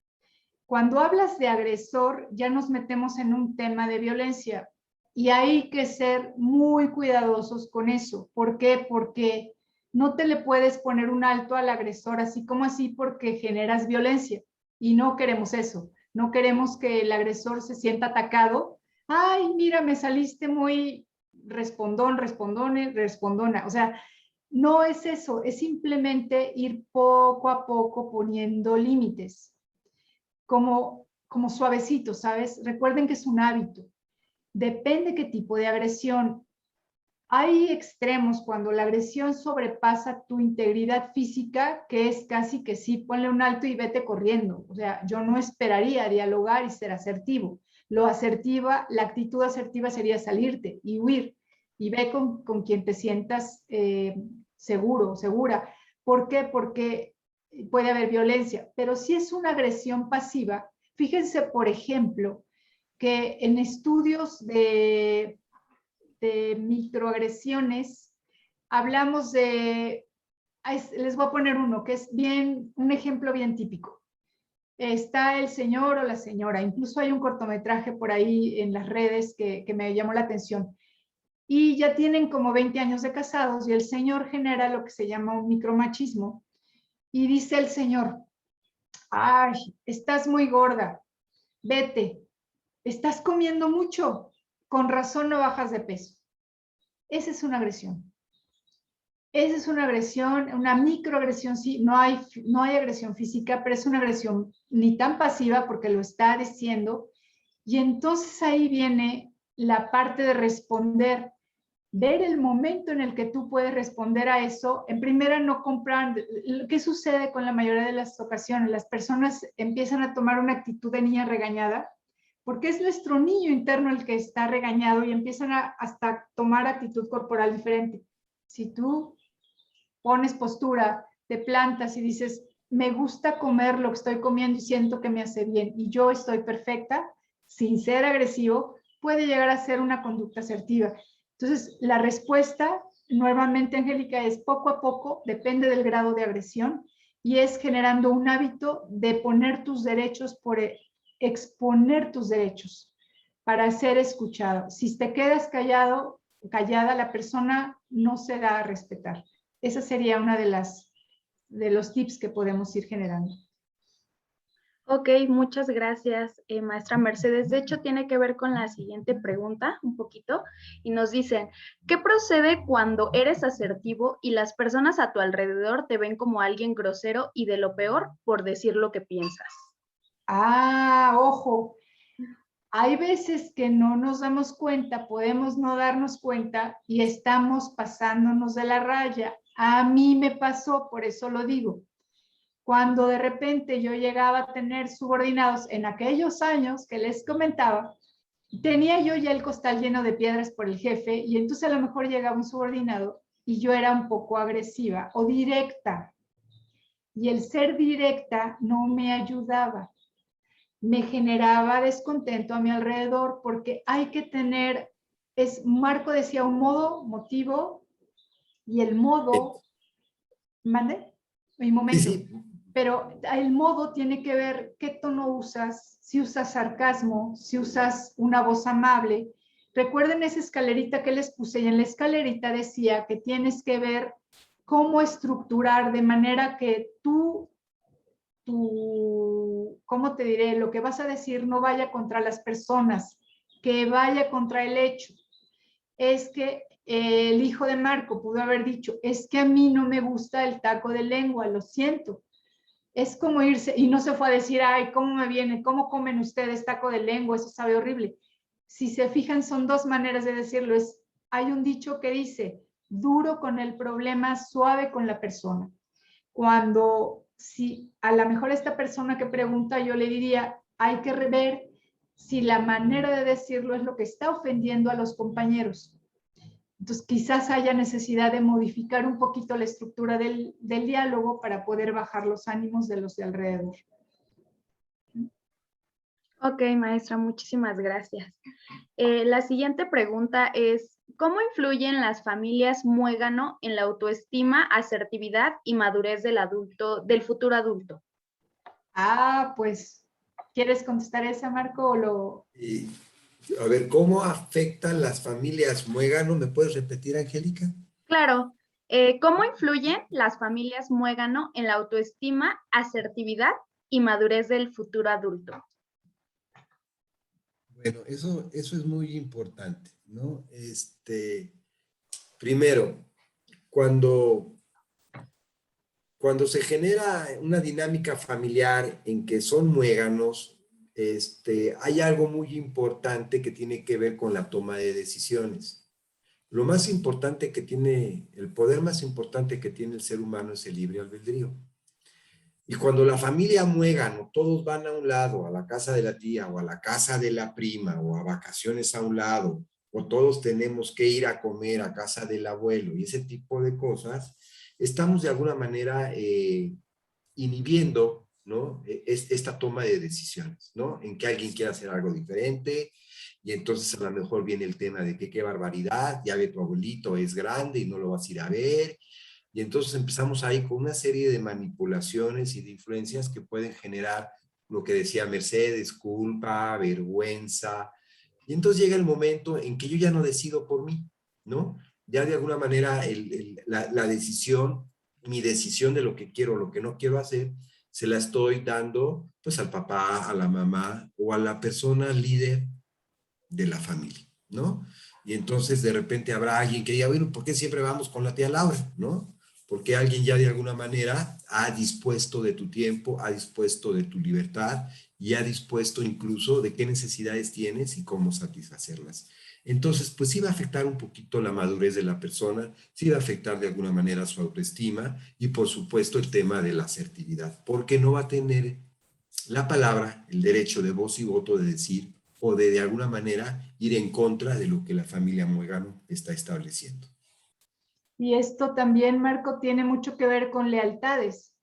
Cuando hablas de agresor, ya nos metemos en un tema de violencia y hay que ser muy cuidadosos con eso. ¿Por qué? Porque no te le puedes poner un alto al agresor así como así porque generas violencia y no queremos eso. No queremos que el agresor se sienta atacado. Ay, mira, me saliste muy respondona. O sea, no es eso, es simplemente ir poco a poco poniendo límites como suavecito, ¿sabes? Recuerden que es un hábito. Depende qué tipo de agresión. Hay extremos cuando la agresión sobrepasa tu integridad física, que es casi que sí, ponle un alto y vete corriendo. O sea, yo no esperaría dialogar y ser asertivo. La actitud asertiva sería salirte y huir y ve con quien te sientas seguro, segura. ¿Por qué? Porque puede haber violencia, pero si es una agresión pasiva, fíjense, por ejemplo, que en estudios de microagresiones, hablamos de, les voy a poner uno que es un ejemplo bien típico. Está el señor o la señora, incluso hay un cortometraje por ahí en las redes que me llamó la atención. Y ya tienen como 20 años de casados y el señor genera lo que se llama un micromachismo. Y dice el señor, ay, estás muy gorda, vete, estás comiendo mucho, con razón no bajas de peso. Esa es una agresión. Esa es una agresión, una microagresión, sí, no hay agresión física, pero es una agresión ni tan pasiva porque lo está diciendo. Y entonces ahí viene la parte de responder, ver el momento en el que tú puedes responder a eso. En primera, no compran. ¿Qué sucede con la mayoría de las ocasiones? Las personas empiezan a tomar una actitud de niña regañada, porque es nuestro niño interno el que está regañado y empiezan hasta tomar actitud corporal diferente. Si tú pones postura, te plantas y dices, me gusta comer lo que estoy comiendo y siento que me hace bien y yo estoy perfecta, sin ser agresivo, puede llegar a ser una conducta asertiva. Entonces, la respuesta nuevamente, Angélica, es poco a poco, depende del grado de agresión y es generando un hábito de poner tus derechos exponer tus derechos para ser escuchado. Si te quedas callado, callada, la persona no se da a respetar. Esa sería una de los tips que podemos ir generando. Ok, muchas gracias, maestra Mercedes. De hecho, tiene que ver con la siguiente pregunta un poquito y nos dicen, ¿qué procede cuando eres asertivo y las personas a tu alrededor te ven como alguien grosero y de lo peor por decir lo que piensas? Ojo, hay veces que no nos damos cuenta, podemos no darnos cuenta y estamos pasándonos de la raya. A mí me pasó, por eso lo digo. Cuando de repente yo llegaba a tener subordinados en aquellos años que les comentaba, tenía yo ya el costal lleno de piedras por el jefe y entonces a lo mejor llegaba un subordinado y yo era un poco agresiva o directa. Y el ser directa no me ayudaba. Me generaba descontento a mi alrededor porque hay que tener, Marco decía un modo, motivo, y el modo, ¿mande? Mi Sí, momento. sí. Pero el modo tiene que ver qué tono usas, si usas sarcasmo, si usas una voz amable. Recuerden esa escalerita que les puse y en la escalerita decía que tienes que ver cómo estructurar de manera que ¿cómo te diré? Lo que vas a decir no vaya contra las personas, que vaya contra el hecho. Es que el hijo de Marco pudo haber dicho, es que a mí no me gusta el taco de lengua, lo siento. Es como irse, y no se fue a decir, ay, ¿cómo me viene? ¿Cómo comen ustedes taco de lengua? Eso sabe horrible. Si se fijan, son dos maneras de decirlo. Hay un dicho que dice, duro con el problema, suave con la persona. Cuando, si a lo mejor esta persona que pregunta, yo le diría, hay que rever si la manera de decirlo es lo que está ofendiendo a los compañeros. Entonces, quizás haya necesidad de modificar un poquito la estructura del diálogo para poder bajar los ánimos de los de alrededor. Ok, maestra, muchísimas gracias. La siguiente pregunta es, ¿cómo influyen las familias muégano en la autoestima, asertividad y madurez del adulto, del futuro adulto? Pues, ¿quieres contestar esa, Marco, o lo...? Y, a ver, ¿cómo afectan las familias muégano? ¿Me puedes repetir, Angélica? Claro, ¿cómo influyen las familias muégano en la autoestima, asertividad y madurez del futuro adulto? Bueno, eso es muy importante, ¿no? Primero, cuando, cuando se genera una dinámica familiar en que son muéganos, hay algo muy importante que tiene que ver con la toma de decisiones. Lo más importante que tiene, el poder más importante que tiene el ser humano es el libre albedrío. Y cuando la familia muégano, todos van a un lado, a la casa de la tía o a la casa de la prima o a vacaciones a un lado, o todos tenemos que ir a comer a casa del abuelo y ese tipo de cosas, estamos de alguna manera inhibiendo, ¿no? Esta toma de decisiones, ¿no? En que alguien quiera hacer algo diferente y entonces a lo mejor viene el tema de que qué barbaridad, ya ve tu abuelito es grande y no lo vas a ir a ver. Y entonces empezamos ahí con una serie de manipulaciones y de influencias que pueden generar lo que decía Mercedes, culpa, vergüenza. Y entonces llega el momento en que yo ya no decido por mí, ¿no? Ya de alguna manera la decisión, mi decisión de lo que quiero, lo que no quiero hacer, se la estoy dando pues al papá, a la mamá o a la persona líder de la familia, ¿no? Y entonces de repente habrá alguien que diga, bueno, ¿por qué siempre vamos con la tía Laura, ¿no? Porque alguien ya de alguna manera ha dispuesto de tu tiempo, ha dispuesto de tu libertad y ha dispuesto incluso de qué necesidades tienes y cómo satisfacerlas. Entonces, pues sí va a afectar un poquito la madurez de la persona, sí va a afectar de alguna manera su autoestima y por supuesto el tema de la asertividad, porque no va a tener la palabra, el derecho de voz y voto de decir o de alguna manera ir en contra de lo que la familia Muégano está estableciendo. Y esto también, Marco, tiene mucho que ver con lealtades.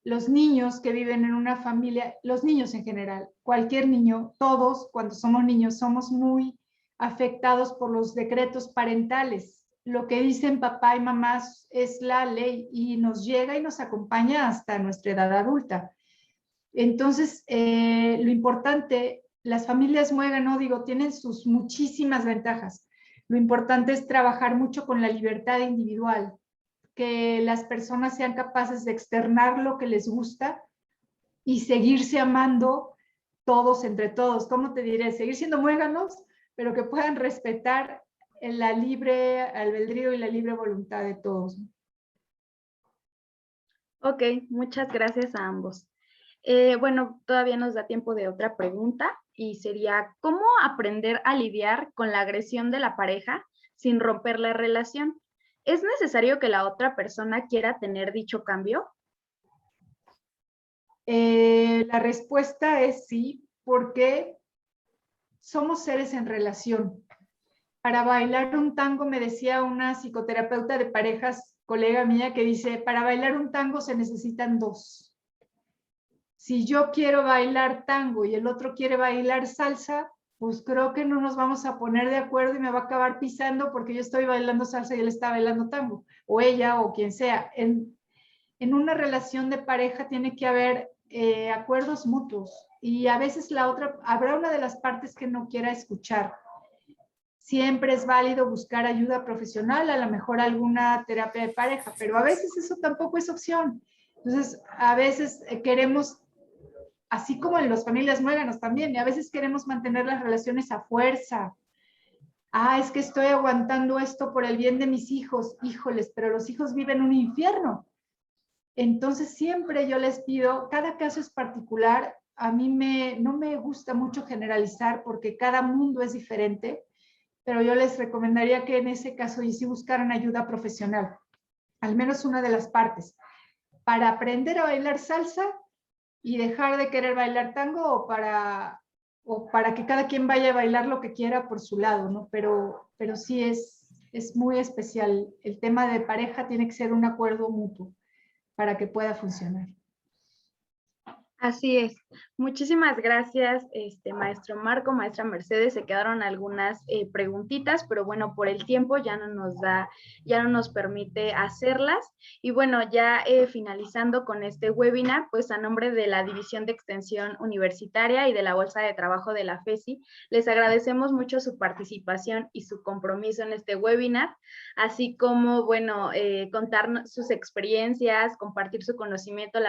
Los niños que viven en una familia, los niños en general, cualquier niño, todos cuando somos niños somos muy afectados por los decretos parentales. Lo que dicen papá y mamá es la ley y nos llega y nos acompaña hasta nuestra edad adulta. Entonces, lo importante, las familias muégano, digo, tienen sus muchísimas ventajas. Lo importante es trabajar mucho con la libertad individual, que las personas sean capaces de externar lo que les gusta y seguirse amando todos entre todos. ¿Cómo te diré? Seguir siendo muéganos, pero que puedan respetar la libre albedrío y la libre voluntad de todos. Ok, muchas gracias a ambos. Bueno, todavía nos da tiempo de otra pregunta y sería, ¿cómo aprender a lidiar con la agresión de la pareja sin romper la relación? ¿Es necesario que la otra persona quiera tener dicho cambio? La respuesta es sí, porque somos seres en relación. Para bailar un tango, me decía una psicoterapeuta de parejas, colega mía, que dice, para bailar un tango se necesitan dos. Si yo quiero bailar tango y el otro quiere bailar salsa, pues creo que no nos vamos a poner de acuerdo y me va a acabar pisando porque yo estoy bailando salsa y él está bailando tango, o ella o quien sea. En una relación de pareja tiene que haber acuerdos mutuos y a veces habrá una de las partes que no quiera escuchar. Siempre es válido buscar ayuda profesional, a lo mejor alguna terapia de pareja, pero a veces eso tampoco es opción. Entonces, a veces queremos, así como en las familias muéganos también, y a veces queremos mantener las relaciones a fuerza. Es que estoy aguantando esto por el bien de mis hijos. Híjoles, pero los hijos viven un infierno. Entonces, siempre yo les pido, cada caso es particular. A mí no me gusta mucho generalizar porque cada mundo es diferente, pero yo les recomendaría que en ese caso y sí buscaran ayuda profesional, al menos una de las partes, para aprender a bailar salsa y dejar de querer bailar tango o para que cada quien vaya a bailar lo que quiera por su lado, ¿no? Pero sí es muy especial. El tema de pareja tiene que ser un acuerdo mutuo para que pueda funcionar. Así es. Muchísimas gracias, maestro Marco, maestra Mercedes. Se quedaron algunas preguntitas, pero bueno, por el tiempo ya no nos permite hacerlas. Y bueno, ya finalizando con este webinar, pues a nombre de la División de Extensión Universitaria y de la Bolsa de Trabajo de la FESI, les agradecemos mucho su participación y su compromiso en este webinar, así como, bueno, contar sus experiencias, compartir su conocimiento.